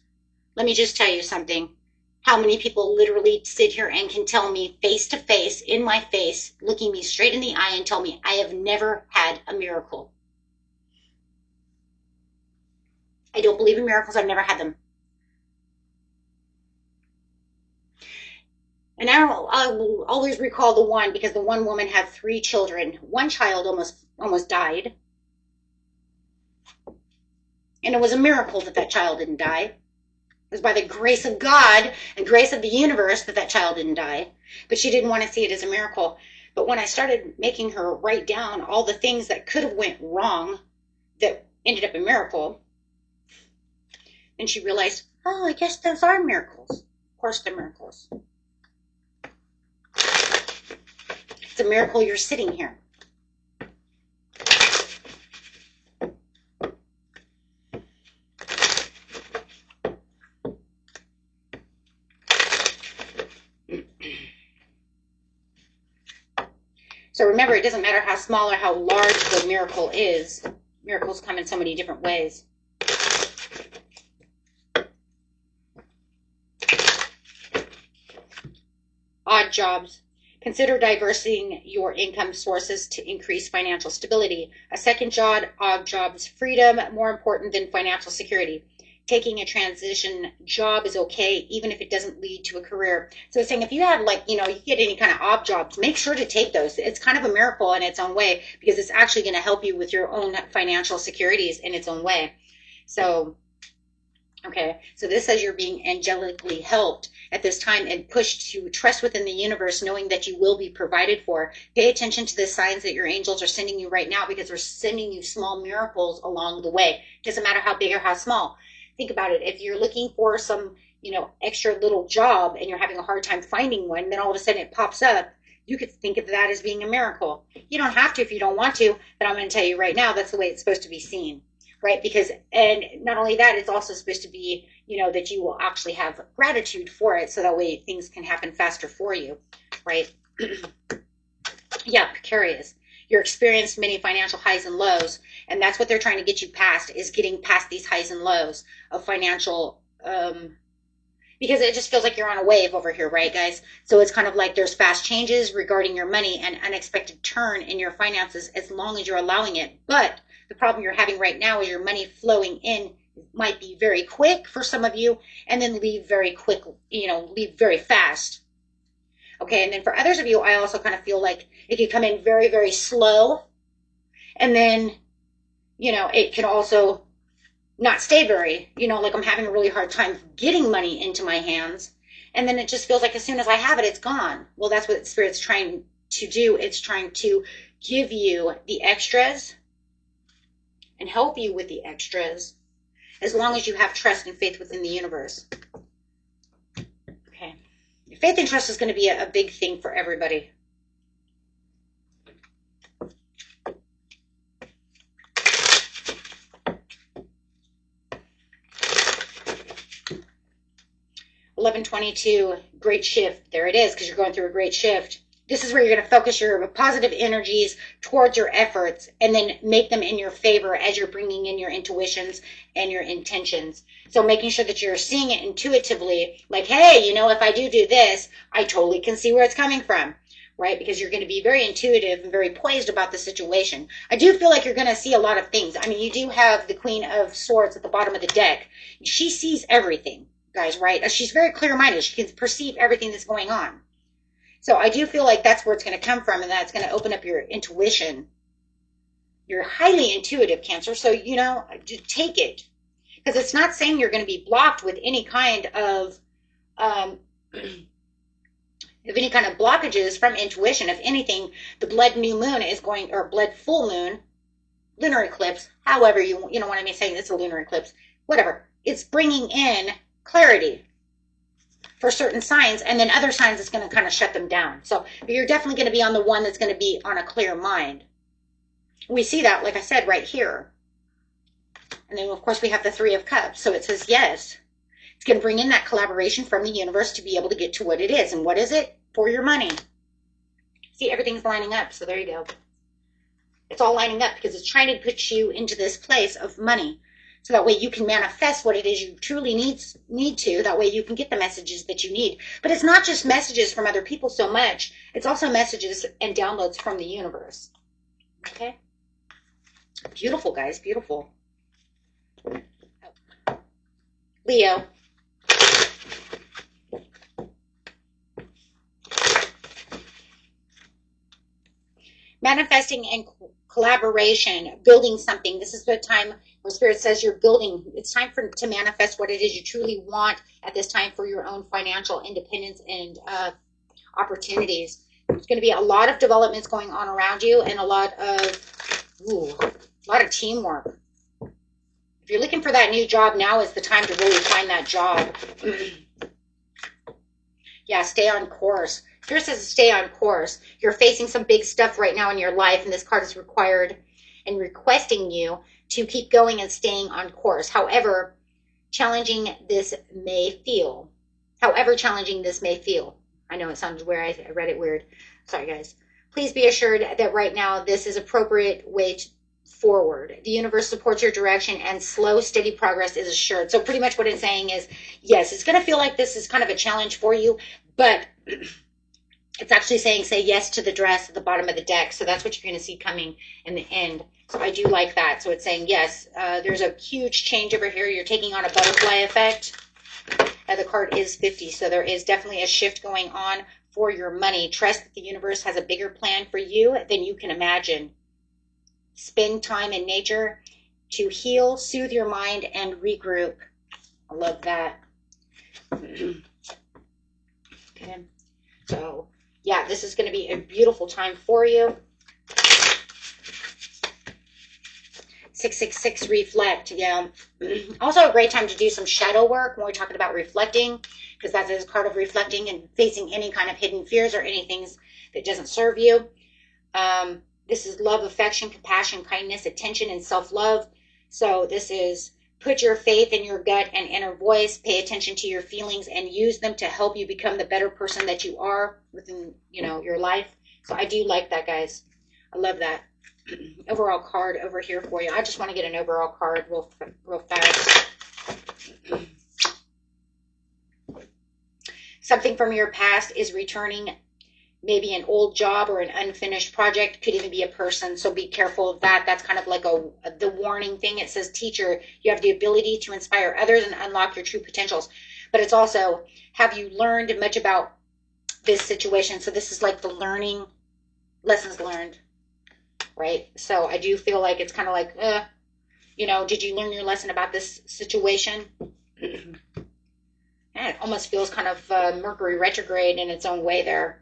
let me just tell you something. How many people literally sit here and can tell me face to face, in my face, looking me straight in the eye and tell me I have never had a miracle. I don't believe in miracles. I've never had them. And I will always recall the one, because the one woman had 3 children. One child almost died. And it was a miracle that that child didn't die. It was by the grace of God and grace of the universe that that child didn't die. But she didn't want to see it as a miracle. But when I started making her write down all the things that could have went wrong that ended up a miracle, and she realized, oh, I guess those are miracles. Of course they're miracles. It's a miracle you're sitting here. So remember, it doesn't matter how small or how large the miracle is. Miracles come in so many different ways. Odd jobs. Consider diversifying your income sources to increase financial stability. A second job, odd jobs, freedom, more important than financial security. Taking a transition job is okay, even if it doesn't lead to a career. So it's saying if you have, like, you get any kind of odd jobs, make sure to take those. It's kind of a miracle in its own way, because it's actually going to help you with your own financial securities in its own way. So, okay, so this says you're being angelically helped at this time and pushed to trust within the universe, knowing that you will be provided for. Pay attention to the signs that your angels are sending you right now, because they're sending you small miracles along the way. It doesn't matter how big or how small. Think about it. If you're looking for some, extra little job and you're having a hard time finding one, then all of a sudden it pops up. You could think of that as being a miracle. You don't have to if you don't want to, but I'm going to tell you right now, that's the way it's supposed to be seen, right? Because, and not only that, it's also supposed to be, that you will actually have gratitude for it, so that way things can happen faster for you, right? Yeah, precarious. You're experienced many financial highs and lows, and that's what they're trying to get you past, is getting past these highs and lows of financial, because it just feels like you're on a wave over here, right, guys? So it's kind of like there's fast changes regarding your money and unexpected turn in your finances, as long as you're allowing it. But the problem you're having right now is your money flowing in might be very quick for some of you, and then leave very quick, leave very fast. Okay, and then for others of you, I also kind of feel like it can come in very, very slow, and then, it can also not stay very, like I'm having a really hard time getting money into my hands, and then it just feels like as soon as I have it, it's gone. Well, that's what Spirit's trying to do. It's trying to give you the extras and help you with the extras, as long as you have trust and faith within the universe. Okay. Faith and trust is going to be a big thing for everybody. $1122, great shift. There it is, because you're going through a great shift. This is where you're going to focus your positive energies towards your efforts and then make them in your favor as you're bringing in your intuitions and your intentions. So making sure that you're seeing it intuitively, like, hey, you know, if I do this, I totally can see where it's coming from, right? Because you're going to be very intuitive and very poised about the situation. I do feel like you're going to see a lot of things. I mean, you do have the Queen of Swords at the bottom of the deck. She sees everything, guys, right? She's very clear-minded. She can perceive everything that's going on. So I do feel like that's where it's going to come from, and that's going to open up your intuition. You're highly intuitive, Cancer, so, you know, take it. Because it's not saying you're going to be blocked with any kind of blockages from intuition. If anything, the blood new moon is going, or blood full moon, lunar eclipse, however you know what I'm saying, it's a lunar eclipse, whatever. It's bringing in clarity for certain signs, and then other signs it's going to kind of shut them down. So you're definitely going to be on the one that's going to be on a clear mind. We see that, like I said, right here. And then, of course, we have the Three of Cups. So it says, yes, it's going to bring in that collaboration from the universe to be able to get to what it is. And what is it? For your money. See, everything's lining up. So there you go. It's all lining up because it's trying to put you into this place of money. So that way you can manifest what it is you truly need to. That way you can get the messages that you need. But it's not just messages from other people so much. It's also messages and downloads from the universe. Okay? Beautiful, guys. Beautiful. Leo. Manifesting and collaboration, building something. This is the time where Spirit says you're building. It's time to manifest what it is you truly want at this time for your own financial independence and opportunities. There's going to be a lot of developments going on around you and a lot of teamwork. If you're looking for that new job, now is the time to really find that job. Yeah, stay on course. Here it says stay on course. You're facing some big stuff right now in your life, and this card is required and requesting you to keep going and staying on course. However challenging this may feel. I know it sounded weird. I read it weird. Sorry, guys. Please be assured that right now this is appropriate way forward. The universe supports your direction and slow, steady progress is assured. So pretty much what it's saying is, yes, it's going to feel like this is kind of a challenge for you, but it's actually saying say yes to the dress at the bottom of the deck. So that's what you're going to see coming in the end. So I do like that. So it's saying yes, there's a huge change over here. You're taking on a butterfly effect. And the card is 50. So there is definitely a shift going on for your money. Trust that the universe has a bigger plan for you than you can imagine. Spend time in nature to heal, soothe your mind, and regroup. I love that. Okay. So, yeah, this is going to be a beautiful time for you. 666 reflect. Yeah. Also a great time to do some shadow work when we're talking about reflecting, because that is part of reflecting and facing any kind of hidden fears or anything that doesn't serve you. This is love, affection, compassion, kindness, attention, and self-love. So this is put your faith in your gut and inner voice, pay attention to your feelings, and use them to help you become the better person that you are within, your life. So I do like that, guys. I love that. Overall card over here for you. I just want to get an overall card real fast. Something from your past is returning. Maybe an old job or an unfinished project, could even be a person. So be careful of that. That's kind of like the warning thing. It says, teacher, you have the ability to inspire others and unlock your true potentials. But it's also, have you learned much about this situation? So this is like the learning, lessons learned, right? So I do feel like it's kind of like, did you learn your lesson about this situation? And it almost feels kind of Mercury retrograde in its own way there.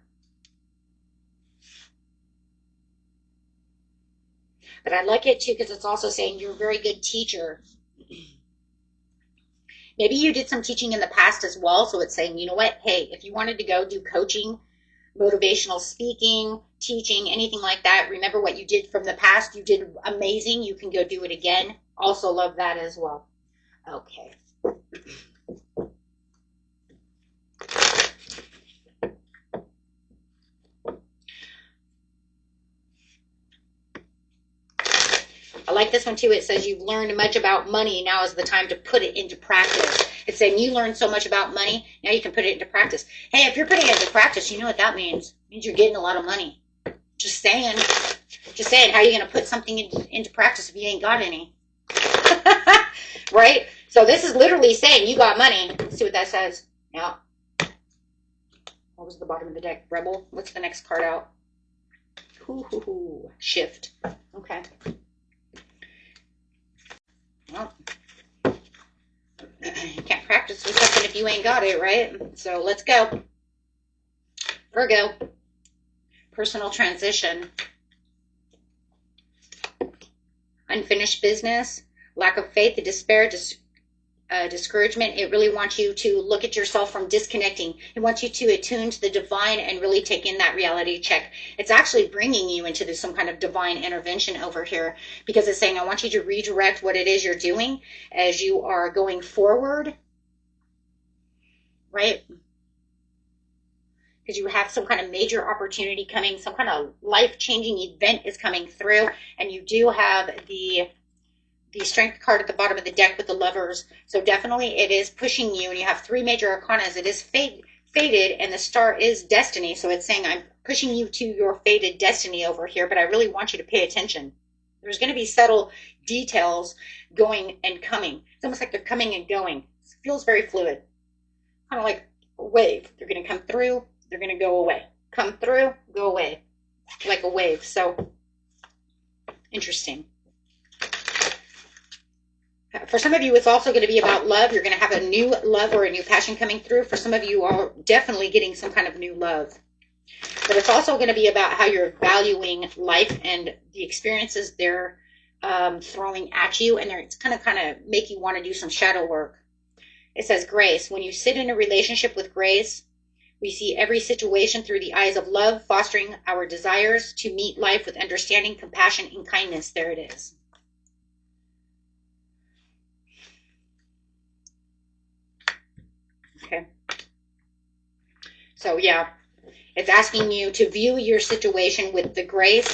But I like it too because it's also saying you're a very good teacher. Maybe you did some teaching in the past as well. So it's saying, you know what? Hey, if you wanted to go do coaching, motivational speaking, teaching, anything like that, remember what you did from the past. You did amazing. You can go do it again. Also love that as well. Okay. I like this one too. It says you've learned much about money. Now is the time to put it into practice. It's saying you learned so much about money. Now you can put it into practice. Hey, if you're putting it into practice, you know what that means. It means you're getting a lot of money. Just saying. Just saying. How are you going to put something into practice if you ain't got any? Right? So this is literally saying you got money. Let's see what that says. Yeah. What was the bottom of the deck? Rebel. What's the next card out? Shift. Okay. Well, you can't practice with something if you ain't got it, right? So let's go. Virgo. Personal transition. Unfinished business. Lack of faith, the despair, discouragement. It really wants you to look at yourself from disconnecting. It wants you to attune to the divine and really take in that reality check. It's actually bringing you into some kind of divine intervention over here, because it's saying, I want you to redirect what it is you're doing as you are going forward, right? Because you have some kind of major opportunity coming, some kind of life-changing event is coming through, and you do have the strength card at the bottom of the deck with the lovers. So definitely it is pushing you, and you have 3 major arcanas. It is fated, and the star is destiny. So it's saying I'm pushing you to your fated destiny over here, but I really want you to pay attention. There's going to be subtle details going and coming. It's almost like they're coming and going. It feels very fluid. Kind of like a wave. They're going to come through, they're going to go away. Come through, go away. Like a wave. So interesting. For some of you, it's also going to be about love. You're going to have a new love or a new passion coming through. For some of you, are definitely getting some kind of new love. But it's also going to be about how you're valuing life and the experiences they're throwing at you. And it's going to kind of make you want to do some shadow work. It says grace. When you sit in a relationship with grace, we see every situation through the eyes of love, fostering our desires to meet life with understanding, compassion, and kindness. There it is. Okay. So yeah, it's asking you to view your situation with the grace,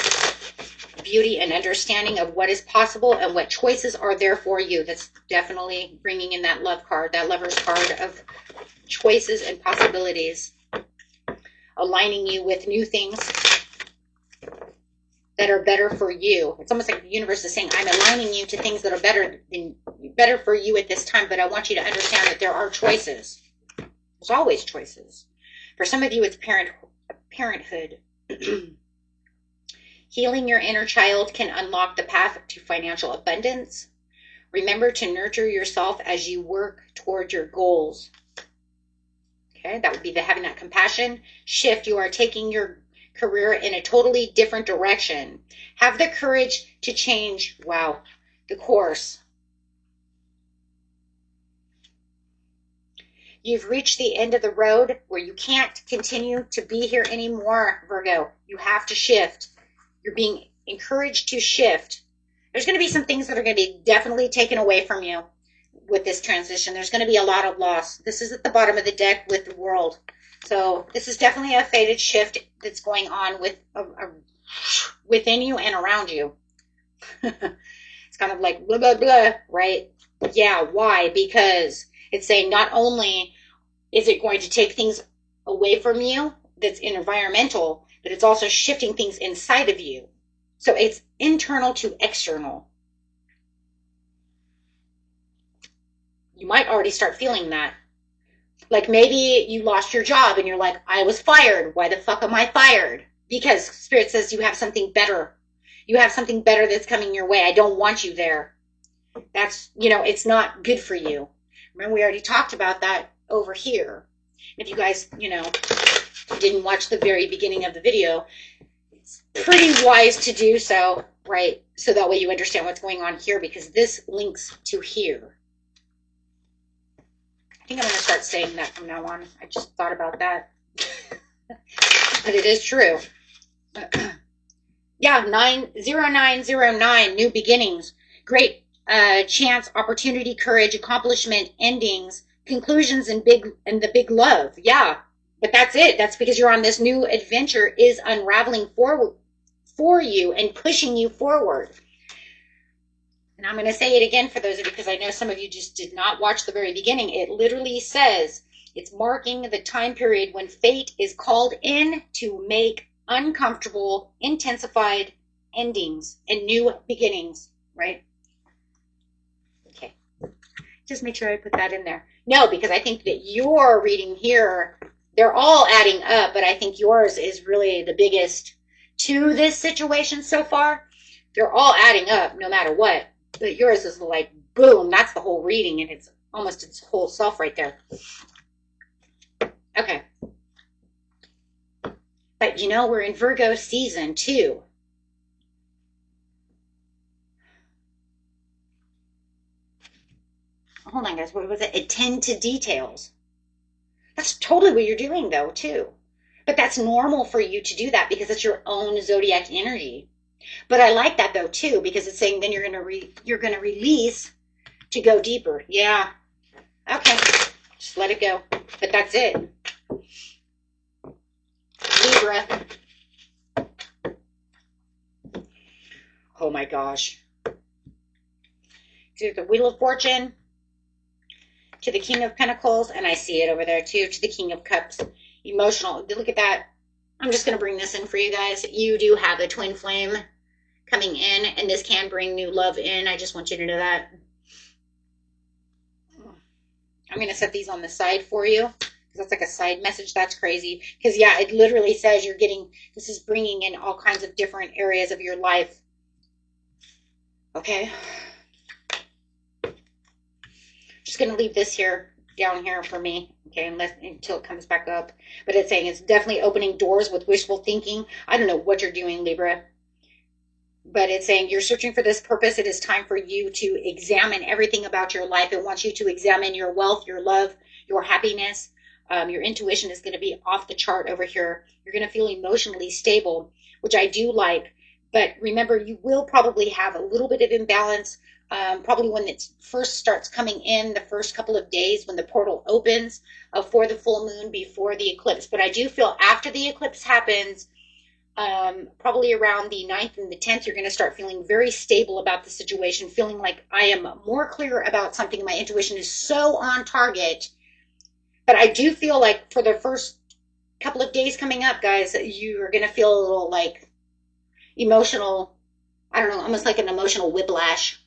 beauty, and understanding of what is possible and what choices are there for you. That's definitely bringing in that love card, that lover's card of choices and possibilities, aligning you with new things that are better for you. It's almost like the universe is saying, I'm aligning you to things that are better for you at this time, but I want you to understand that there are choices. There's always choices. For some of you, it's parenthood. Healing your inner child can unlock the path to financial abundance. Remember to nurture yourself as you work toward your goals. Okay, that would be having that compassion. Shift, you are taking your career in a totally different direction. Have the courage to change, wow, the course. You've reached the end of the road where you can't continue to be here anymore, Virgo. You have to shift. You're being encouraged to shift. There's going to be some things that are going to be definitely taken away from you with this transition. There's going to be a lot of loss. This is at the bottom of the deck with the world. So this is definitely a fated shift that's going on with within you and around you. It's kind of like blah, blah, blah, right? Yeah, why? Because it's saying not only is it going to take things away from you that's environmental, but it's also shifting things inside of you. So it's internal to external. You might already start feeling that. Like maybe you lost your job and you're like, I was fired. Why the fuck am I fired? Because Spirit says you have something better. You have something better that's coming your way. I don't want you there. That's, it's not good for you. Remember, we already talked about that over here. If you guys, didn't watch the very beginning of the video, it's pretty wise to do so, right? So that way you understand what's going on here, because this links to here. I think I'm going to start saying that from now on. I just thought about that. But it is true. Yeah, 0909, new beginnings. Great chance, opportunity, courage, accomplishment, endings, conclusions, and the big love. Yeah, but that's it. That's because you're on this new adventure is unraveling for you and pushing you forward. And I'm going to say it again for those of you, because I know some of you just did not watch the very beginning. It literally says it's marking the time period when fate is called in to make uncomfortable, intensified endings and new beginnings, right? Okay. Just make sure I put that in there. No, because I think that your reading here, they're all adding up, but I think yours is really the biggest to this situation so far. They're all adding up no matter what. But yours is like, boom, that's the whole reading, and it's almost its whole self right there. Okay. But you know, we're in Virgo season too. Hold on, guys. What was it? Attend to details. That's totally what you're doing, though, too. But that's normal for you to do that because it's your own zodiac energy. But I like that, though, too, because it's saying then you're gonna release to go deeper. Yeah. Okay. Just let it go. But that's it. Libra. Oh my gosh. To the Wheel of Fortune, to the King of Pentacles, and I see it over there too, to the King of Cups. Emotional. Look at that. I'm just going to bring this in for you guys. You do have a twin flame coming in, and this can bring new love in. I just want you to know that. I'm going to set these on the side for you, because that's like a side message. That's crazy. Because, yeah, it literally says you're getting, this is bringing in all kinds of different areas of your life. Okay. Just going to leave this here, down here for me, okay, until it comes back up. But it's saying it's definitely opening doors with wishful thinking. I don't know what you're doing, Libra. But it's saying you're searching for this purpose. It is time for you to examine everything about your life. It wants you to examine your wealth, your love, your happiness. Your intuition is going to be off the chart over here. You're going to feel emotionally stable, which I do like. But remember, you will probably have a little bit of imbalance, probably when it first starts coming in, the first couple of days when the portal opens for the full moon before the eclipse. But I do feel after the eclipse happens, probably around the 9th and the 10th, you're going to start feeling very stable about the situation, feeling like I am more clear about something. My intuition is so on target. But I do feel like for the first couple of days coming up, guys, you are going to feel a little like emotional, I don't know, almost like an emotional whiplash.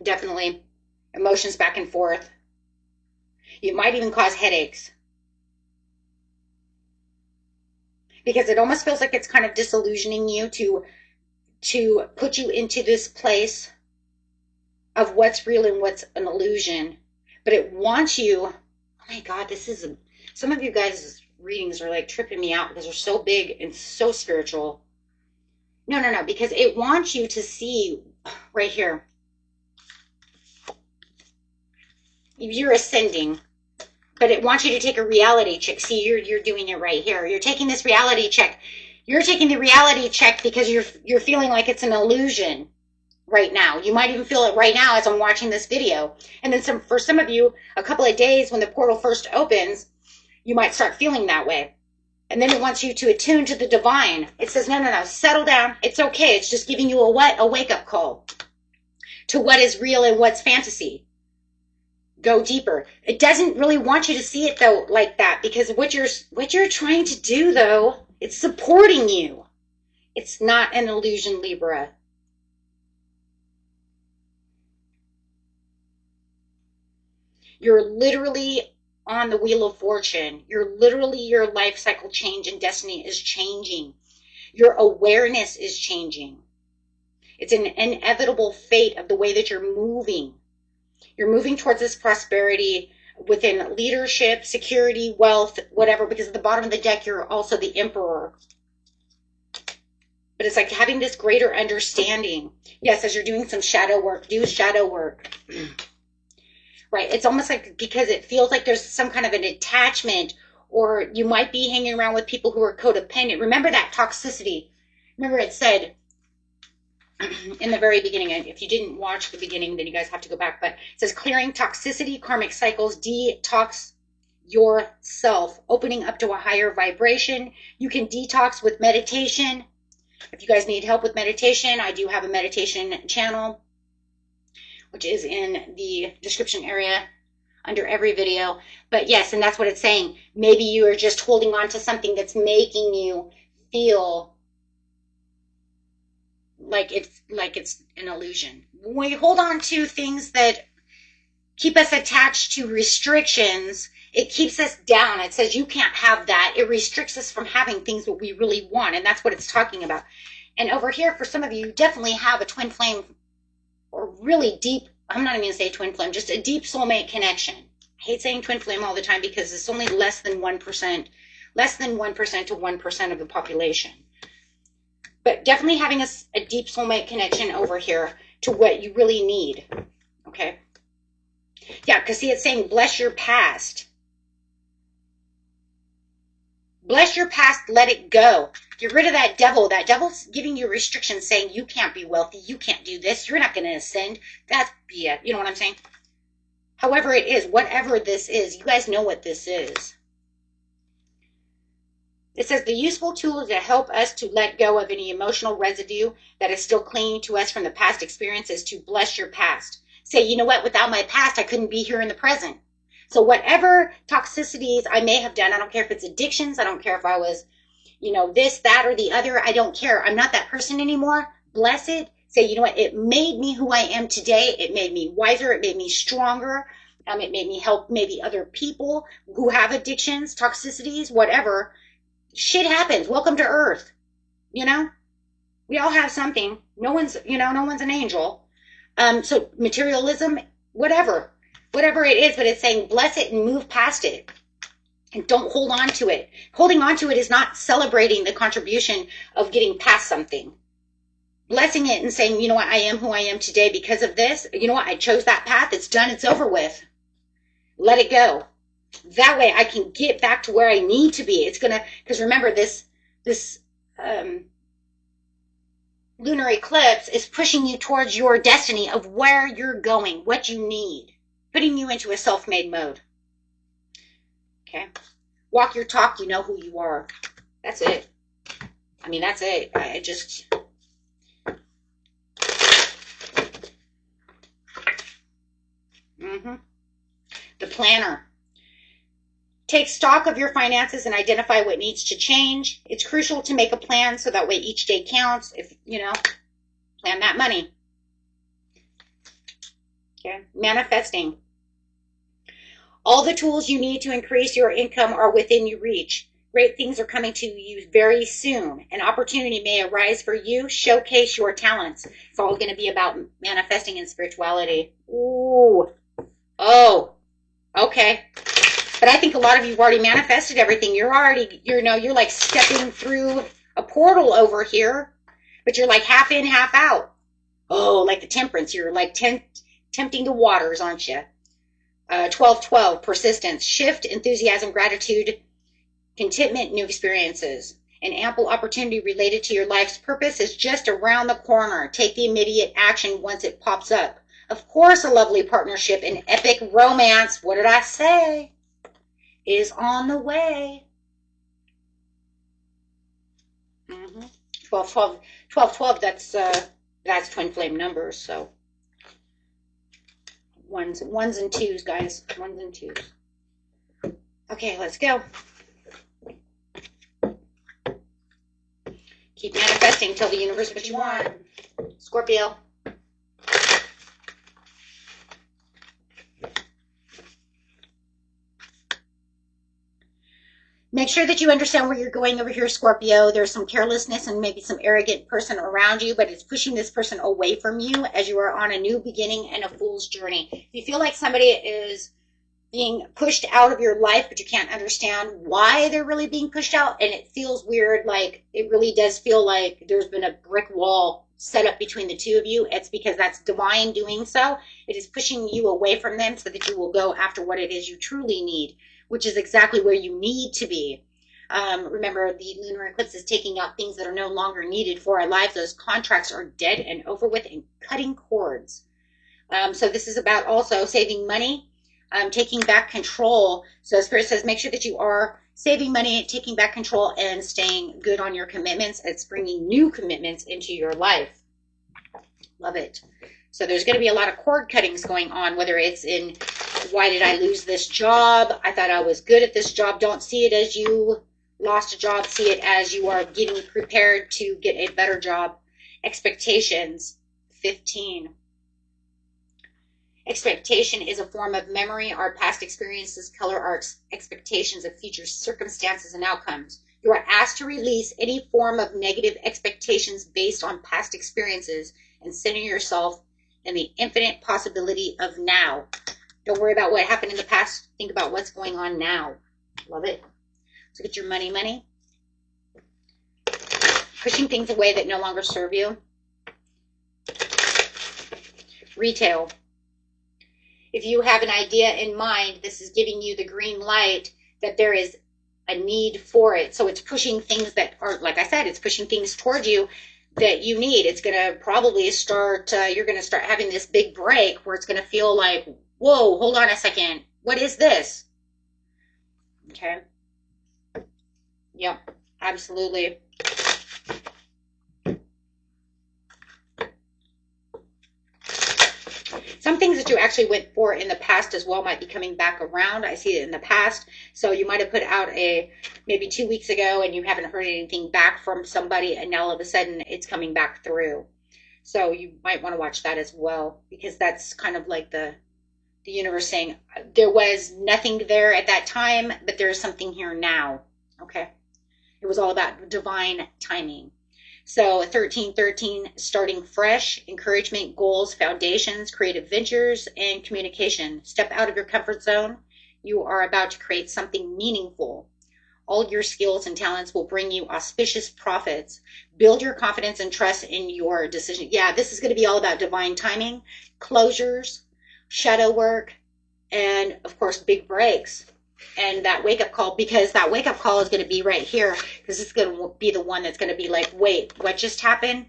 Definitely emotions back and forth. You might even cause headaches, because it almost feels like it's kind of disillusioning you to put you into this place of what's real and what's an illusion. But it wants you, oh my God, some of you guys' readings are like tripping me out because they're so big and so spiritual. No, because it wants you to see right here. You're ascending, but it wants you to take a reality check. See, you're doing it right here. You're taking this reality check. You're taking the reality check because you're feeling like it's an illusion right now. You might even feel it right now as I'm watching this video. And then for some of you, a couple of days when the portal first opens, you might start feeling that way. And then it wants you to attune to the divine. It says, no, settle down. It's okay. It's just giving you a wake-up call to what is real and what's fantasy. Go deeper. It doesn't really want you to see it, though, like that, because what you're trying to do, though, it's supporting you. It's not an illusion, Libra. You're literally on the Wheel of Fortune. Your life cycle change and destiny is changing. Your awareness is changing. It's an inevitable fate of the way that you're moving. You're moving towards this prosperity within leadership, security, wealth, whatever, because at the bottom of the deck, you're also the Emperor. But it's like having this greater understanding. Yes, as you're doing some shadow work, do shadow work. Right, it's almost like because it feels like there's some kind of an attachment, or you might be hanging around with people who are codependent. Remember that toxicity. Remember it said in the very beginning, if you didn't watch the beginning, then you guys have to go back, but it says clearing toxicity, karmic cycles, detox yourself, opening up to a higher vibration. You can detox with meditation. If you guys need help with meditation, I do have a meditation channel, which is in the description area under every video. But yes, and that's what it's saying. Maybe you are just holding on to something that's making you feel like it's an illusion. When we hold on to things that keep us attached to restrictions, it keeps us down. It says you can't have that. It restricts us from having things that we really want, and that's what it's talking about. And over here, for some of you, you definitely have a twin flame or really deep, I'm not even going to say twin flame, just a deep soulmate connection. I hate saying twin flame all the time because it's only less than 1% to 1% of the population. But definitely having a deep soulmate connection over here to what you really need. Okay? Yeah, because see, it's saying bless your past. Bless your past, let it go. Get rid of that devil. That devil's giving you restrictions saying you can't be wealthy, you can't do this, you're not going to ascend. That's BS. You know what I'm saying? However it is, whatever this is, you guys know what this is. It says the useful tool to help us to let go of any emotional residue that is still clinging to us from the past experience is to bless your past. Say, you know what, without my past, I couldn't be here in the present. So whatever toxicities I may have done, I don't care if it's addictions, I don't care if I was, you know, this, that, or the other, I don't care. I'm not that person anymore. Bless it. Say, you know what, it made me who I am today. It made me wiser. It made me stronger. It made me help maybe other people who have addictions, toxicities, whatever. Shit happens. Welcome to Earth. You know, we all have something. No one's an angel. So materialism, whatever it is, but it's saying bless it and move past it. And don't hold on to it. Holding on to it is not celebrating the contribution of getting past something. Blessing it and saying, you know what, I am who I am today because of this. You know what, I chose that path. It's done. It's over with. Let it go. That way I can get back to where I need to be. It's going to, because remember this lunar eclipse is pushing you towards your destiny of where you're going, what you need, putting you into a self-made mode. Okay. Walk your talk. You know who you are. That's it. I mean, that's it. I just... The planner. Take stock of your finances and identify what needs to change. It's crucial to make a plan so that way each day counts. If, you know, plan that money. Okay. Manifesting. All the tools you need to increase your income are within your reach. Great things are coming to you very soon. An opportunity may arise for you. Showcase your talents. It's all going to be about manifesting and spirituality. Ooh. Oh. Okay. But I think a lot of you have already manifested everything. You're like stepping through a portal over here, but you're like half in, half out. Oh, like the temperance. You're like tempting the waters, aren't you? 12-12, persistence, shift, enthusiasm, gratitude, contentment, new experiences. An ample opportunity related to your life's purpose is just around the corner. Take the immediate action once it pops up. Of course, a lovely partnership, an epic romance, what did I say, is on the way. 12-12, that's twin flame numbers, so ones and twos, guys. Ones and twos. Okay, let's go. Keep manifesting. Tell the universe what you want. Scorpio. Make sure that you understand where you're going over here, Scorpio. There's some carelessness and maybe some arrogant person around you, but it's pushing this person away from you as you are on a new beginning and a fool's journey. If you feel like somebody is being pushed out of your life, but you can't understand why they're really being pushed out, and it feels weird, like it really does feel like there's been a brick wall set up between the two of you, it's because that's divine doing so. It is pushing you away from them so that you will go after what it is you truly need, which is exactly where you need to be. Remember, the lunar eclipse is taking out things that are no longer needed for our lives. Those contracts are dead and over with and cutting cords. So this is about also saving money, taking back control. So Spirit says, make sure that you are saving money, taking back control, and staying good on your commitments. It's bringing new commitments into your life. Love it. So there's going to be a lot of cord cuttings going on, whether it's in, why did I lose this job? I thought I was good at this job. Don't see it as you lost a job. See it as you are getting prepared to get a better job. Expectations, 15. Expectation is a form of memory. Our past experiences color our expectations of future circumstances and outcomes. You are asked to release any form of negative expectations based on past experiences and center yourself in the infinite possibility of now. Don't worry about what happened in the past. Think about what's going on now. Love it. So get your money, money. Pushing things away that no longer serve you. Retail. If you have an idea in mind, this is giving you the green light that there is a need for it. So it's pushing things that are, like I said, it's pushing things toward you that you need. It's going to probably start, you're going to start having this big break where it's going to feel like, whoa, hold on a second. What is this? Okay. Yep, absolutely. Some things that you actually went for in the past as well might be coming back around. I see it in the past. So you might have put out maybe 2 weeks ago and you haven't heard anything back from somebody, and now all of a sudden it's coming back through. So you might want to watch that as well, because that's kind of like the universe saying there was nothing there at that time, but there is something here now. Okay. It was all about divine timing. So 1313, starting fresh, encouragement, goals, foundations, creative ventures, and communication. Step out of your comfort zone. You are about to create something meaningful. All your skills and talents will bring you auspicious profits. Build your confidence and trust in your decision. Yeah, this is going to be all about divine timing, closures, shadow work, and of course, big breaks. And that wake-up call, because that wake-up call is going to be right here, because it's going to be the one that's going to be like, wait, what just happened?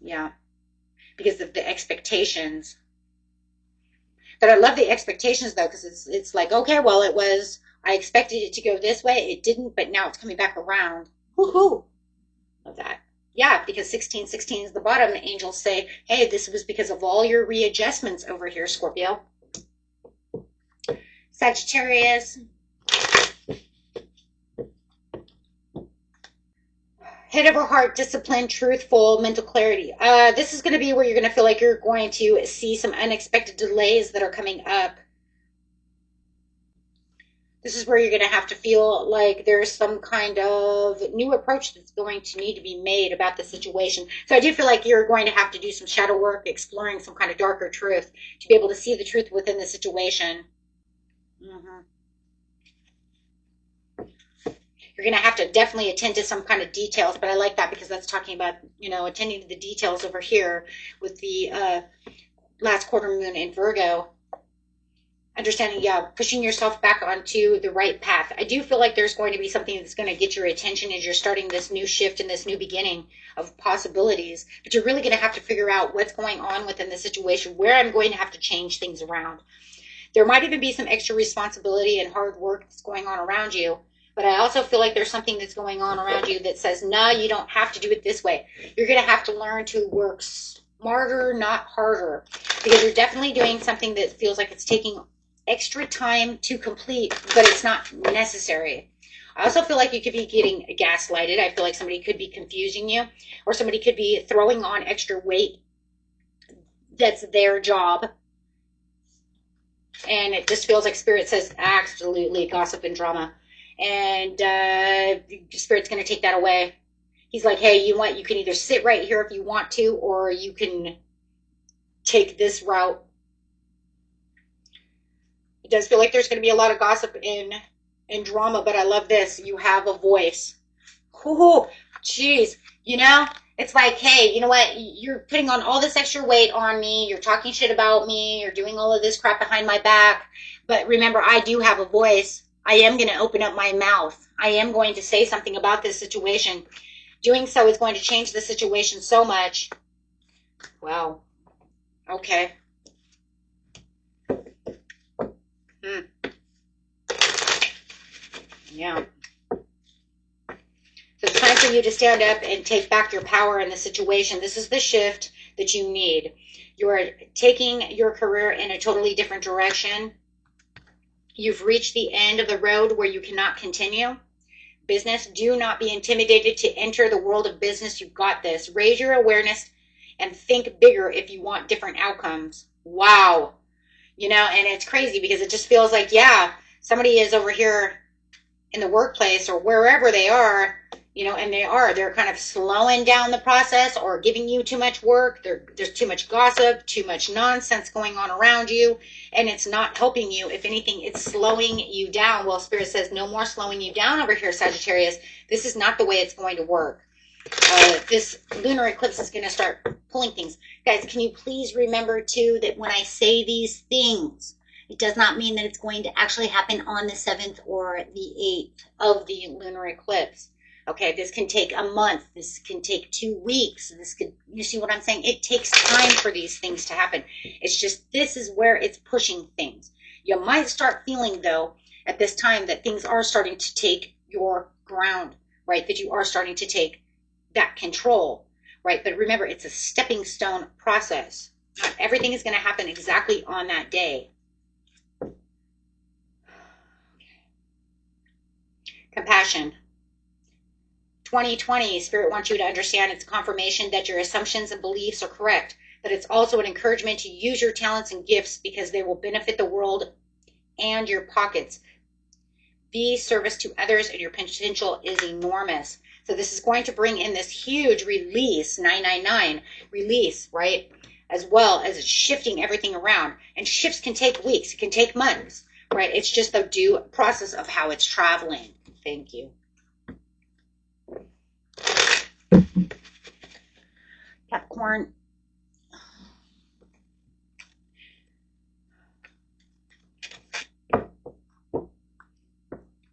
Yeah, because of the expectations. But I love the expectations, though, because it's like, okay, well, I expected it to go this way. It didn't, but now it's coming back around. Woohoo! Love that. Yeah, because 1616 is the bottom. The angels say, hey, this was because of all your readjustments over here, Scorpio. Sagittarius. Head over heart, discipline, truthful, mental clarity. This is going to be where you're going to feel like you're going to see some unexpected delays that are coming up. This is where you're going to have to feel like there's some kind of new approach that's going to need to be made about the situation. So I do feel like you're going to have to do some shadow work, exploring some kind of darker truth to be able to see the truth within the situation. You're going to have to definitely attend to some kind of details, but I like that because that's talking about, attending to the details over here with the last quarter moon in Virgo. Understanding, yeah, pushing yourself back onto the right path. I do feel like there's going to be something that's going to get your attention as you're starting this new shift and this new beginning of possibilities, but you're really going to have to figure out what's going on within the situation, where I'm going to have to change things around. There might even be some extra responsibility and hard work that's going on around you, but I also feel like there's something that's going on around you that says, no, you don't have to do it this way. You're going to have to learn to work smarter, not harder, because you're definitely doing something that feels like it's taking extra time to complete, but it's not necessary. I also feel like you could be getting gaslighted. I feel like somebody could be confusing you, or somebody could be throwing on extra weight that's their job. And it just feels like Spirit says, absolutely, gossip and drama. And Spirit's going to take that away. He's like, hey, you know what? You can either sit right here if you want to, or you can take this route. It does feel like there's going to be a lot of gossip and drama, but I love this. You have a voice. Oh, jeez. It's like, hey, you know what? You're putting on all this extra weight on me. You're talking shit about me. You're doing all of this crap behind my back. But remember, I do have a voice. I am going to open up my mouth. I am going to say something about this situation. Doing so is going to change the situation so much. Wow. Okay. Yeah. So it's time for you to stand up and take back your power in the situation. This is the shift that you need. You are taking your career in a totally different direction. You've reached the end of the road where you cannot continue. Business, do not be intimidated to enter the world of business. You've got this. Raise your awareness and think bigger if you want different outcomes. Wow. You know, and it's crazy because it just feels like, yeah, somebody is over here in the workplace or wherever they are, you know, and they're kind of slowing down the process or giving you too much work. There's too much gossip, too much nonsense going on around you, and it's not helping you. If anything, it's slowing you down. Well, Spirit says no more slowing you down over here, Sagittarius. This is not the way it's going to work. This lunar eclipse is going to start pulling things. Guys, can you please remember, too, that when I say these things, it does not mean that it's going to actually happen on the 7th or the 8th of the lunar eclipse. Okay, this can take a month. This can take 2 weeks. You see what I'm saying? It takes time for these things to happen. It's just, this is where it's pushing things. You might start feeling, though, at this time that things are starting to take your ground, right? That you are starting to take that control, right? But remember, it's a stepping stone process. Not everything is going to happen exactly on that day. Compassion. 2020, Spirit wants you to understand it's a confirmation that your assumptions and beliefs are correct, but it's also an encouragement to use your talents and gifts because they will benefit the world and your pockets. Be service to others and your potential is enormous. So this is going to bring in this huge release, 999, release, right? As well as it's shifting everything around. And shifts can take weeks, it can take months, right? It's just the due process of how it's traveling. Thank you. Capricorn.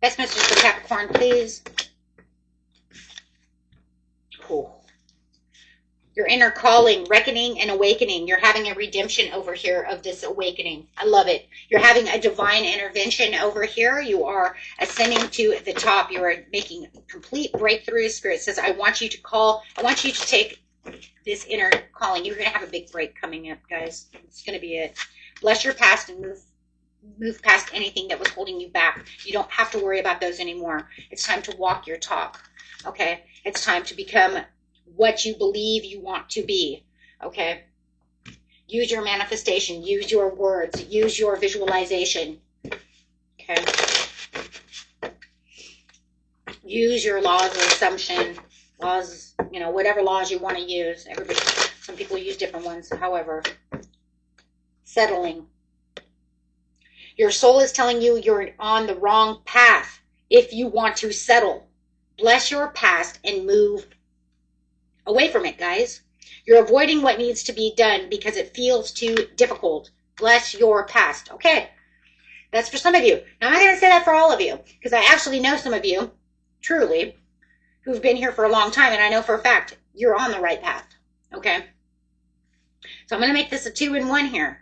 Best message for Capricorn, please. Cool. Your inner calling, reckoning, and awakening. You're having a redemption over here of this awakening. I love it. You're having a divine intervention over here. You are ascending to the top. You are making complete breakthroughs. Spirit says, I want you to take this inner calling. You're going to have a big break coming up, guys. It's going to be it. Bless your past and move past anything that was holding you back. You don't have to worry about those anymore. It's time to walk your talk. Okay? It's time to become what you believe you want to be. Okay? Use your manifestation. Use your words. Use your visualization. Okay? Use your laws of assumption. Laws, you know, whatever laws you want to use. Some people use different ones. However, settling. Your soul is telling you you're on the wrong path if you want to settle. Bless your past and move away from it, guys. You're avoiding what needs to be done because it feels too difficult. Bless your past. Okay. That's for some of you. Now, I'm not going to say that for all of you because I actually know some of you, truly, who've been here for a long time, and I know for a fact you're on the right path. Okay? So I'm going to make this a 2-in-1 here.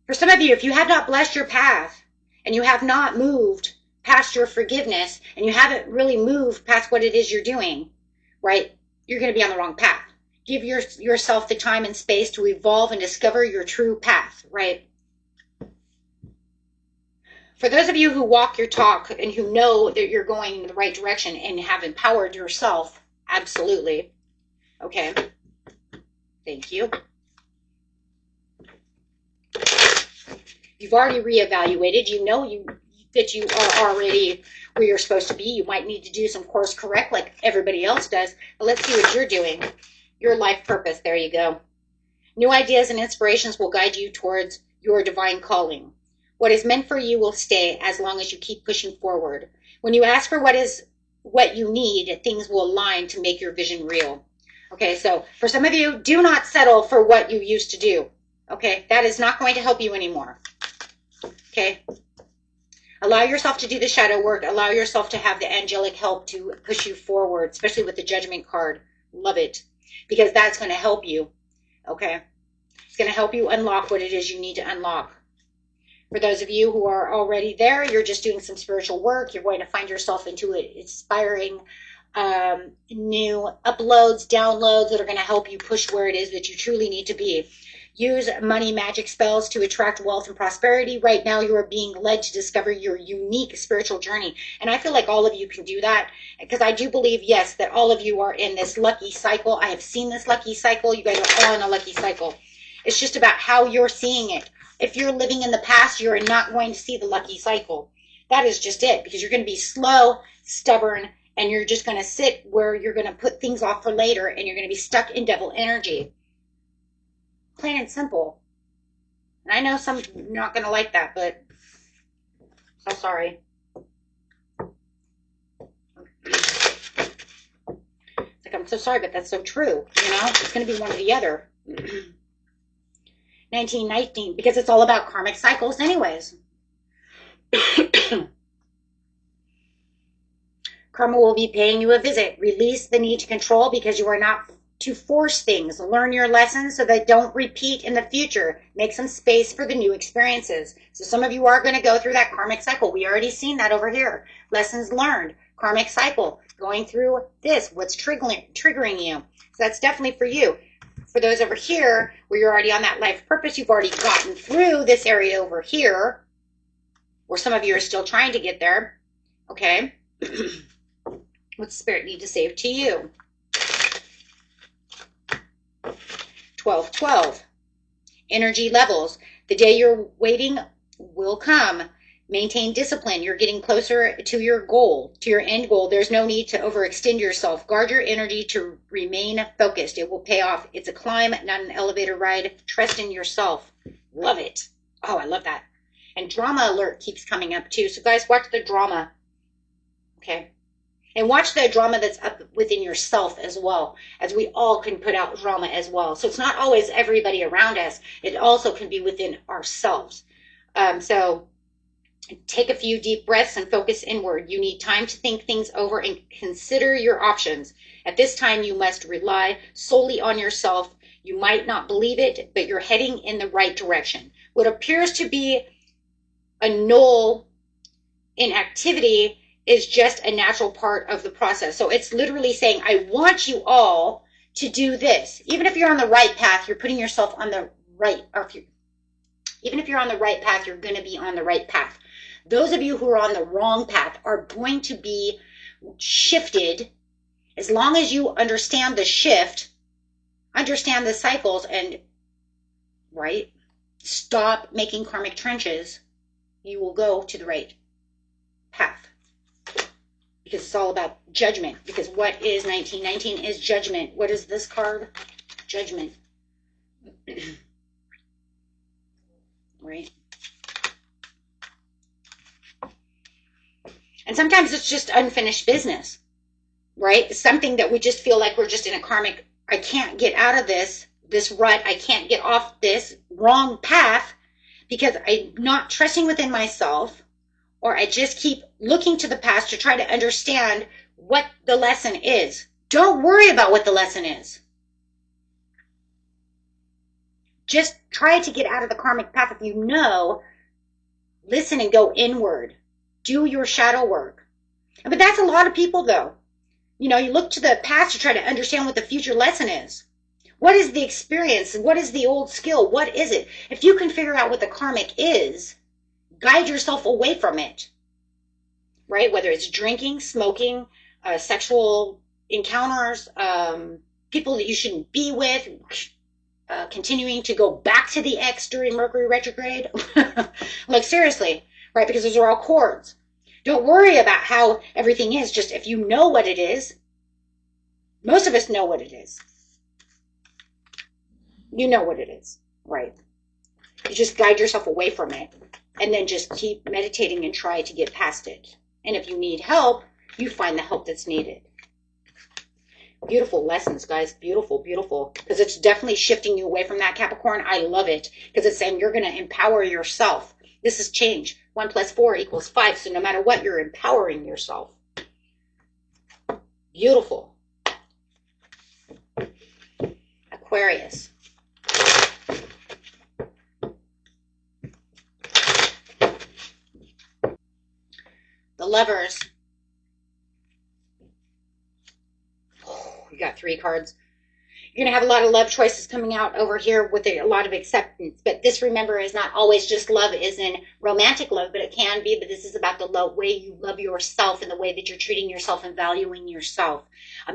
For some of you, if you have not blessed your path and you have not moved past your forgiveness and you haven't really moved past what it is you're doing, right, you're going to be on the wrong path. Give yourself the time and space to evolve and discover your true path, right? For those of you who walk your talk and who know that you're going in the right direction and have empowered yourself, absolutely. Okay. Thank you. You've already reevaluated. You know that you are already where you're supposed to be. You might need to do some course correct like everybody else does. But let's see what you're doing. Your life purpose. There you go. New ideas and inspirations will guide you towards your divine calling. What is meant for you will stay as long as you keep pushing forward. When you ask for what you need, things will align to make your vision real. Okay, so for some of you, do not settle for what you used to do. Okay, that is not going to help you anymore. Okay, allow yourself to do the shadow work. Allow yourself to have the angelic help to push you forward, especially with the Judgment card. Love it, because that's going to help you. Okay, it's going to help you unlock what it is you need to unlock. For those of you who are already there, you're just doing some spiritual work. You're going to find yourself into inspiring new uploads, downloads that are going to help you push where it is that you truly need to be. Use money magic spells to attract wealth and prosperity. Right now, you are being led to discover your unique spiritual journey. And I feel like all of you can do that, because I do believe, yes, that all of you are in this lucky cycle. I have seen this lucky cycle. You guys are all in a lucky cycle. It's just about how you're seeing it. If you're living in the past, you're not going to see the lucky cycle. That is just it, because you're going to be slow, stubborn, and you're just going to sit where you're going to put things off for later, and you're going to be stuck in devil energy. Plain and simple. And I know some are not going to like that, but so sorry. It's like, I'm so sorry, but that's so true. You know, it's going to be one or the other. 1919, because it's all about karmic cycles anyways. Karma will be paying you a visit. Release the need to control, because you are not to force things. Learn your lessons so they don't repeat in the future. Make some space for the new experiences. So some of you are going to go through that karmic cycle. We already seen that over here. Lessons learned, karmic cycle, going through this, what's triggering you. So that's definitely for you. For those over here, where you're already on that life purpose, you've already gotten through this area over here, or some of you are still trying to get there. Okay. What's Spirit need to say to you? 1212. Energy levels. The day you're waiting will come. Maintain discipline. You're getting closer to your goal, to your end goal. There's no need to overextend yourself. Guard your energy to remain focused. It will pay off. It's a climb, not an elevator ride. Trust in yourself. Love it. Oh, I love that. And drama alert keeps coming up too. So guys, watch the drama. Okay. And watch the drama that's up within yourself as well, as we all can put out drama as well. So it's not always everybody around us. It also can be within ourselves. So take a few deep breaths and focus inward. You need time to think things over and consider your options. At this time, you must rely solely on yourself. You might not believe it, but you're heading in the right direction. What appears to be a null inactivity is just a natural part of the process. So it's literally saying, I want you all to do this. Even if you're on the right path, you're putting yourself on the right, even if you're on the right path, you're going to be on the right path. Those of you who are on the wrong path are going to be shifted. As long as you understand the shift, understand the cycles, and stop making karmic trenches, you will go to the right path. Because it's all about judgment. Because what is 1919 is judgment. What is this card? Judgment. Right? And sometimes it's just unfinished business. Right? It's something that we just feel like we're just in a karmic, I can't get out of this rut. I can't get off this wrong path because I'm not trusting within myself. Or I just keep looking to the past to try to understand what the lesson is. Don't worry about what the lesson is. Just try to get out of the karmic path. If you know, listen and go inward. Do your shadow work. But that's a lot of people, though. You know, you look to the past to try to understand what the future lesson is. What is the experience? What is the old skill? What is it? If you can figure out what the karmic is, guide yourself away from it, right? Whether it's drinking, smoking, sexual encounters, people that you shouldn't be with, continuing to go back to the ex during Mercury retrograde. Like, seriously, right? Because those are all cords. Don't worry about how everything is. Just if you know what it is, most of us know what it is. You know what it is, right? You just guide yourself away from it. And then just keep meditating and try to get past it. And if you need help, you find the help that's needed. Beautiful lessons, guys. Beautiful, beautiful. Because it's definitely shifting you away from that Capricorn. I love it. Because it's saying you're going to empower yourself. This is change. 1 + 4 = 5. So no matter what, you're empowering yourself. Beautiful. Aquarius. Lovers. Oh, we got 3 cards. You're going to have a lot of love choices coming out over here with a lot of acceptance. But this, remember, is not always just love as in romantic love, but it can be. But this is about the way you love yourself and the way that you're treating yourself and valuing yourself.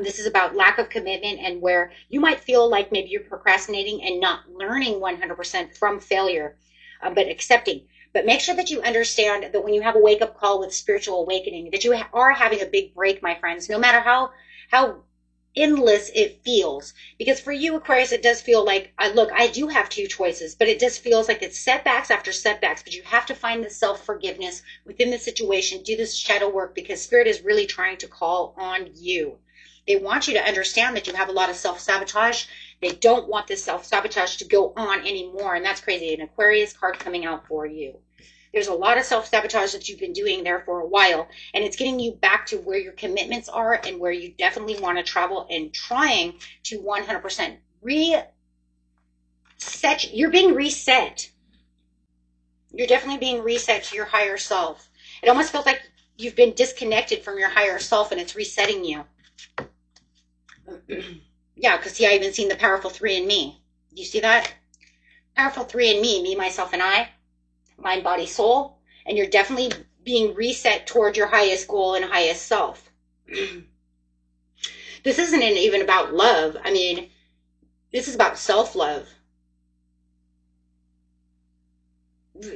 This is about lack of commitment and where you might feel like maybe you're procrastinating and not learning 100% from failure, but accepting. But make sure that you understand that when you have a wake-up call with spiritual awakening, that you are having a big break, my friends, no matter how endless it feels. Because for you, Aquarius, it does feel like, look, I do have 2 choices, but it just feels like it's setbacks after setbacks. But you have to find the self-forgiveness within the situation, do this shadow work, because Spirit is really trying to call on you. They want you to understand that you have a lot of self-sabotage. They don't want this self-sabotage to go on anymore. And that's crazy. An Aquarius card coming out for you. There's a lot of self-sabotage that you've been doing there for a while, and it's getting you back to where your commitments are and where you definitely want to travel and trying to 100% reset. You're being reset. You're definitely being reset to your higher self. It almost feels like you've been disconnected from your higher self and it's resetting you. Yeah, because see, I even seen the powerful 3 in me. Do you see that? Powerful 3 in me, myself, and I. Mind, body, soul, and you're definitely being reset toward your highest goal and highest self. This isn't even about love. I mean, this is about self-love.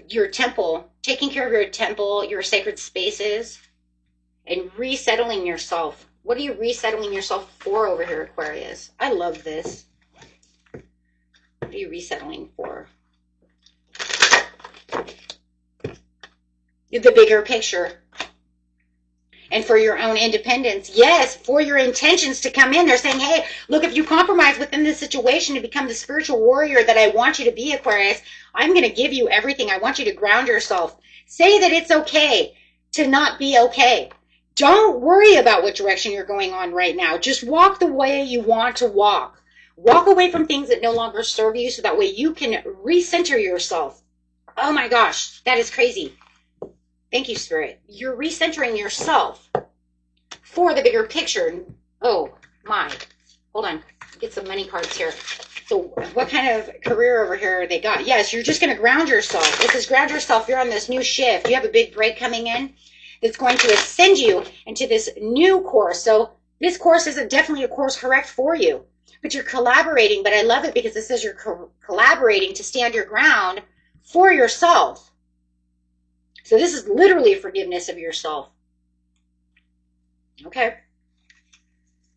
Your temple, taking care of your temple, your sacred spaces, and resettling yourself. What are you resettling yourself for over here, Aquarius? I love this. What are you resettling for? The bigger picture. And for your own independence. Yes, for your intentions to come in. They're saying, hey, look, if you compromise within this situation to become the spiritual warrior that I want you to be, Aquarius, I'm going to give you everything. I want you to ground yourself. Say that it's okay to not be okay. Don't worry about what direction you're going on right now. Just walk the way you want to walk. Walk away from things that no longer serve you so that way you can recenter yourself. Oh my gosh, that is crazy. Thank you, Spirit. You're recentering yourself for the bigger picture. Oh, my. Hold on. Get some money cards here. So what kind of career over here they got? Yes, you're just going to ground yourself. This is ground yourself. You're on this new shift. You have a big break coming in that's going to ascend you into this new course. So this course isn't definitely a course correct for you. But you're collaborating. But I love it because it says you're collaborating to stand your ground for yourself. So this is literally a forgiveness of yourself. Okay.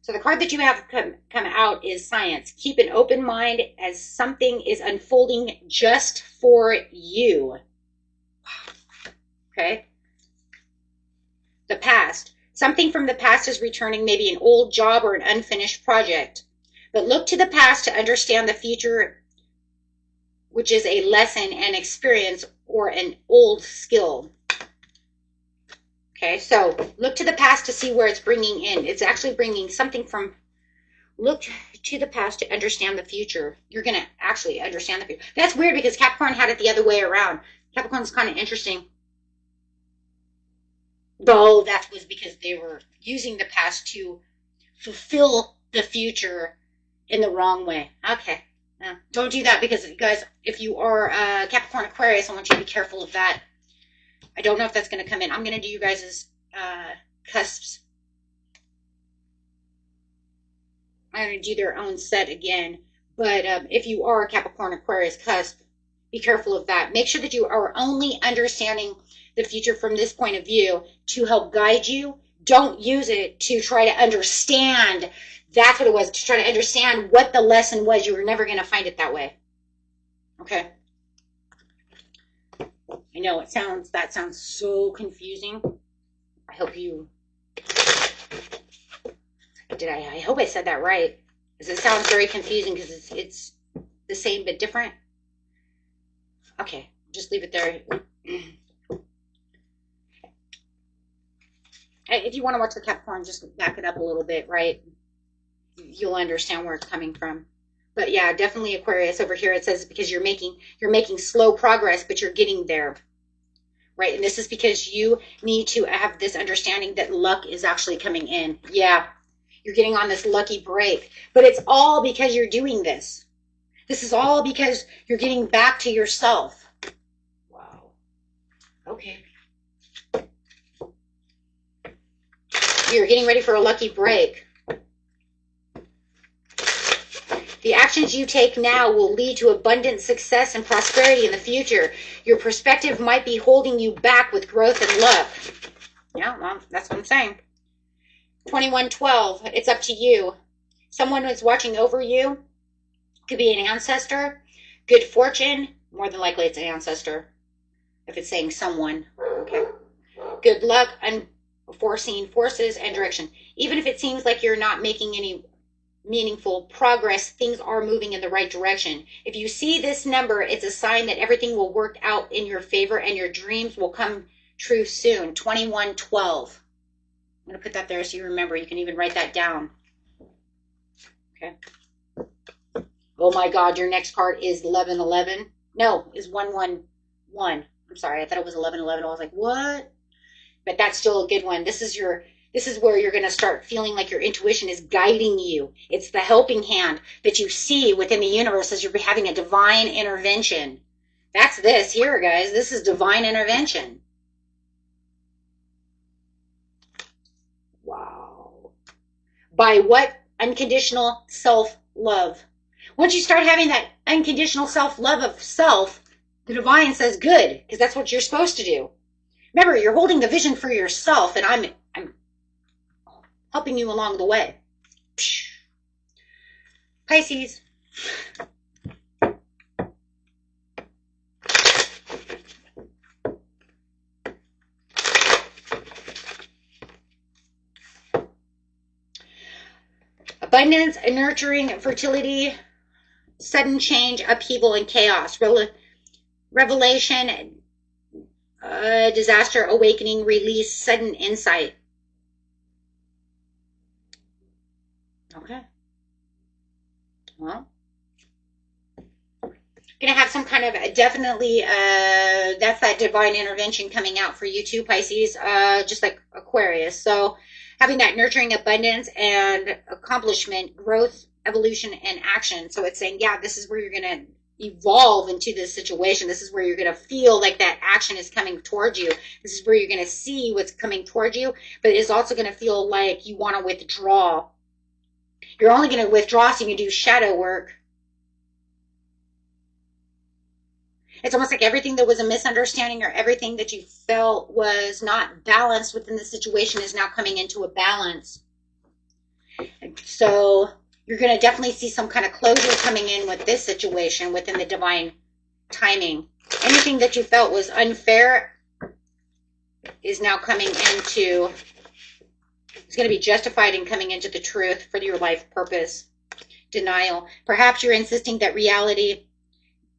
So the card that you have come out is Science. Keep an open mind as something is unfolding just for you. Okay. The past. Something from the past is returning, maybe an old job or an unfinished project. But look to the past to understand the future, which is a lesson and experience or an old skill. Okay, so look to the past to see where it's bringing in. It's actually bringing something from, look to the past to understand the future. You're going to actually understand the future. That's weird because Capricorn had it the other way around. Capricorn's kind of interesting. Though that was because they were using the past to fulfill the future in the wrong way. Okay. No, don't do that because, you guys, if you are Capricorn Aquarius, I want you to be careful of that. I don't know if that's going to come in. I'm going to do you guys' cusps. I'm going to do their own set again. But if you are a Capricorn Aquarius cusp, be careful of that. Make sure that you are only understanding the future from this point of view to help guide you. Don't use it to try to understand. That's what it was, to try to understand what the lesson was. You were never going to find it that way. Okay. I know that sounds so confusing. I hope you, I hope I said that right. Because it sounds very confusing because it's the same but different. Okay, just leave it there. If you want to watch the Capricorn, just back it up a little bit, right? You'll understand where it's coming from. But yeah, definitely Aquarius over here. It says because you're making slow progress, but you're getting there. right? And this is because you need to have this understanding that luck is actually coming in. Yeah, you're getting on this lucky break, but it's all because you're doing this. This is all because you're getting back to yourself. Wow. Okay. You're getting ready for a lucky break. The actions you take now will lead to abundant success and prosperity in the future. Your perspective might be holding you back with growth and luck. Yeah, well, that's what I'm saying. 2112, it's up to you. Someone is watching over you. Could be an ancestor. Good fortune. More than likely it's an ancestor. If it's saying someone. Okay. Good luck, unforeseen forces, and direction. Even if it seems like you're not making any meaningful progress, things are moving in the right direction. If you see this number, it's a sign that everything will work out in your favor and your dreams will come true soon. 2112. I'm going to put that there so you remember. You can even write that down. Okay. Oh my God, your next card is 1111. No, is 111. I'm sorry, I thought it was 1111. I was like, what? But that's still a good one. This is where you're going to start feeling like your intuition is guiding you. It's the helping hand that you see within the universe as you're having a divine intervention. That's this here, guys. This is divine intervention. Wow. By what? Unconditional self-love. Once you start having that unconditional self-love of self, the divine says good, because that's what you're supposed to do. Remember, you're holding the vision for yourself, and I'm helping you along the way. Pisces. Abundance, nurturing, fertility, sudden change, upheaval, and chaos. Revelation, disaster, awakening, release, sudden insight. Okay. Well, going to have some kind of definitely, that's that divine intervention coming out for you too, Pisces, just like Aquarius. So having that nurturing abundance and accomplishment, growth, evolution, and action. So it's saying, yeah, this is where you're going to evolve into this situation. This is where you're going to feel like that action is coming towards you. This is where you're going to see what's coming towards you, but it's also going to feel like you want to withdraw. You're only going to withdraw so you can do shadow work. It's almost like everything that was a misunderstanding or everything that you felt was not balanced within the situation is now coming into a balance. So you're going to definitely see some kind of closure coming in with this situation within the divine timing. Anything that you felt was unfair is now coming into, it's going to be justified in coming into the truth for your life purpose. Denial. Perhaps you're insisting that reality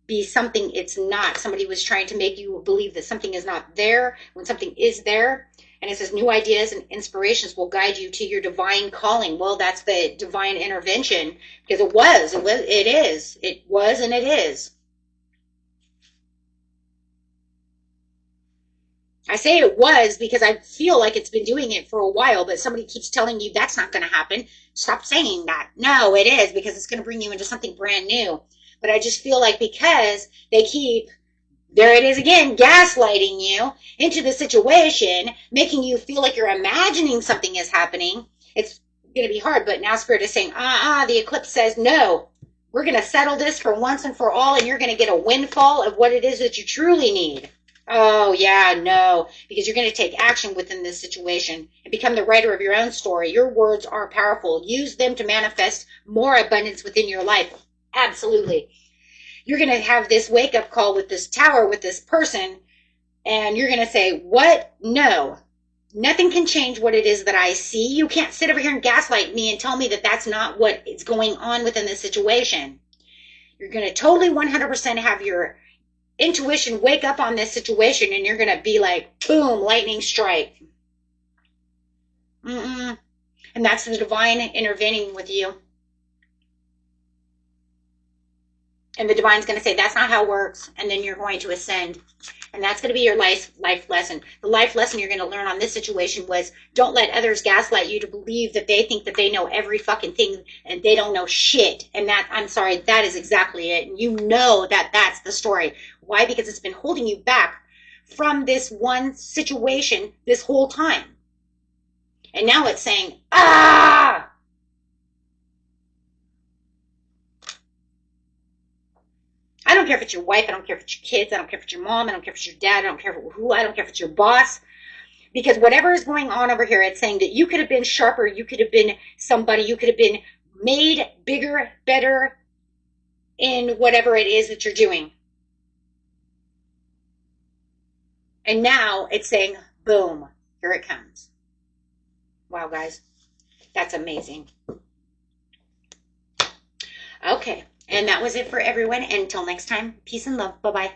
be something it's not. Somebody was trying to make you believe that something is not there when something is there. And it says new ideas and inspirations will guide you to your divine calling. Well, that's the divine intervention, because it was, and it is. I say it was because I feel like it's been doing it for a while, but somebody keeps telling you that's not going to happen. Stop saying that. No, it is, because it's going to bring you into something brand new. But I just feel like because they keep, there it is again, gaslighting you into the situation, making you feel like you're imagining something is happening, it's going to be hard. But now Spirit is saying, the eclipse says, no, we're going to settle this for once and for all, and you're going to get a windfall of what it is that you truly need. Oh, yeah, no, because you're going to take action within this situation and become the writer of your own story. Your words are powerful. Use them to manifest more abundance within your life. Absolutely. You're going to have this wake-up call with this tower, with this person, and you're going to say, what? No. Nothing can change what it is that I see. You can't sit over here and gaslight me and tell me that that's not what is going on within this situation. You're going to totally 100% have your intuition wake up on this situation, and you're going to be like, boom, lightning strike. And that's the divine intervening with you. And the divine's going to say, that's not how it works. And then you're going to ascend. And that's going to be your life lesson. The life lesson you're going to learn on this situation was, don't let others gaslight you to believe that they think that they know every fucking thing and they don't know shit. And that, I'm sorry, that is exactly it. And you know that that's the story. Why? Because it's been holding you back from this one situation this whole time. And now it's saying, ah! I don't care if it's your wife. I don't care if it's your kids. I don't care if it's your mom. I don't care if it's your dad. I don't care who. I don't care if it's your boss. Because whatever is going on over here, it's saying that you could have been sharper. You could have been somebody. You could have been made bigger, better in whatever it is that you're doing. And now it's saying, boom, here it comes. Wow, guys. That's amazing. Okay. And that was it for everyone. Until next time, peace and love. Bye-bye.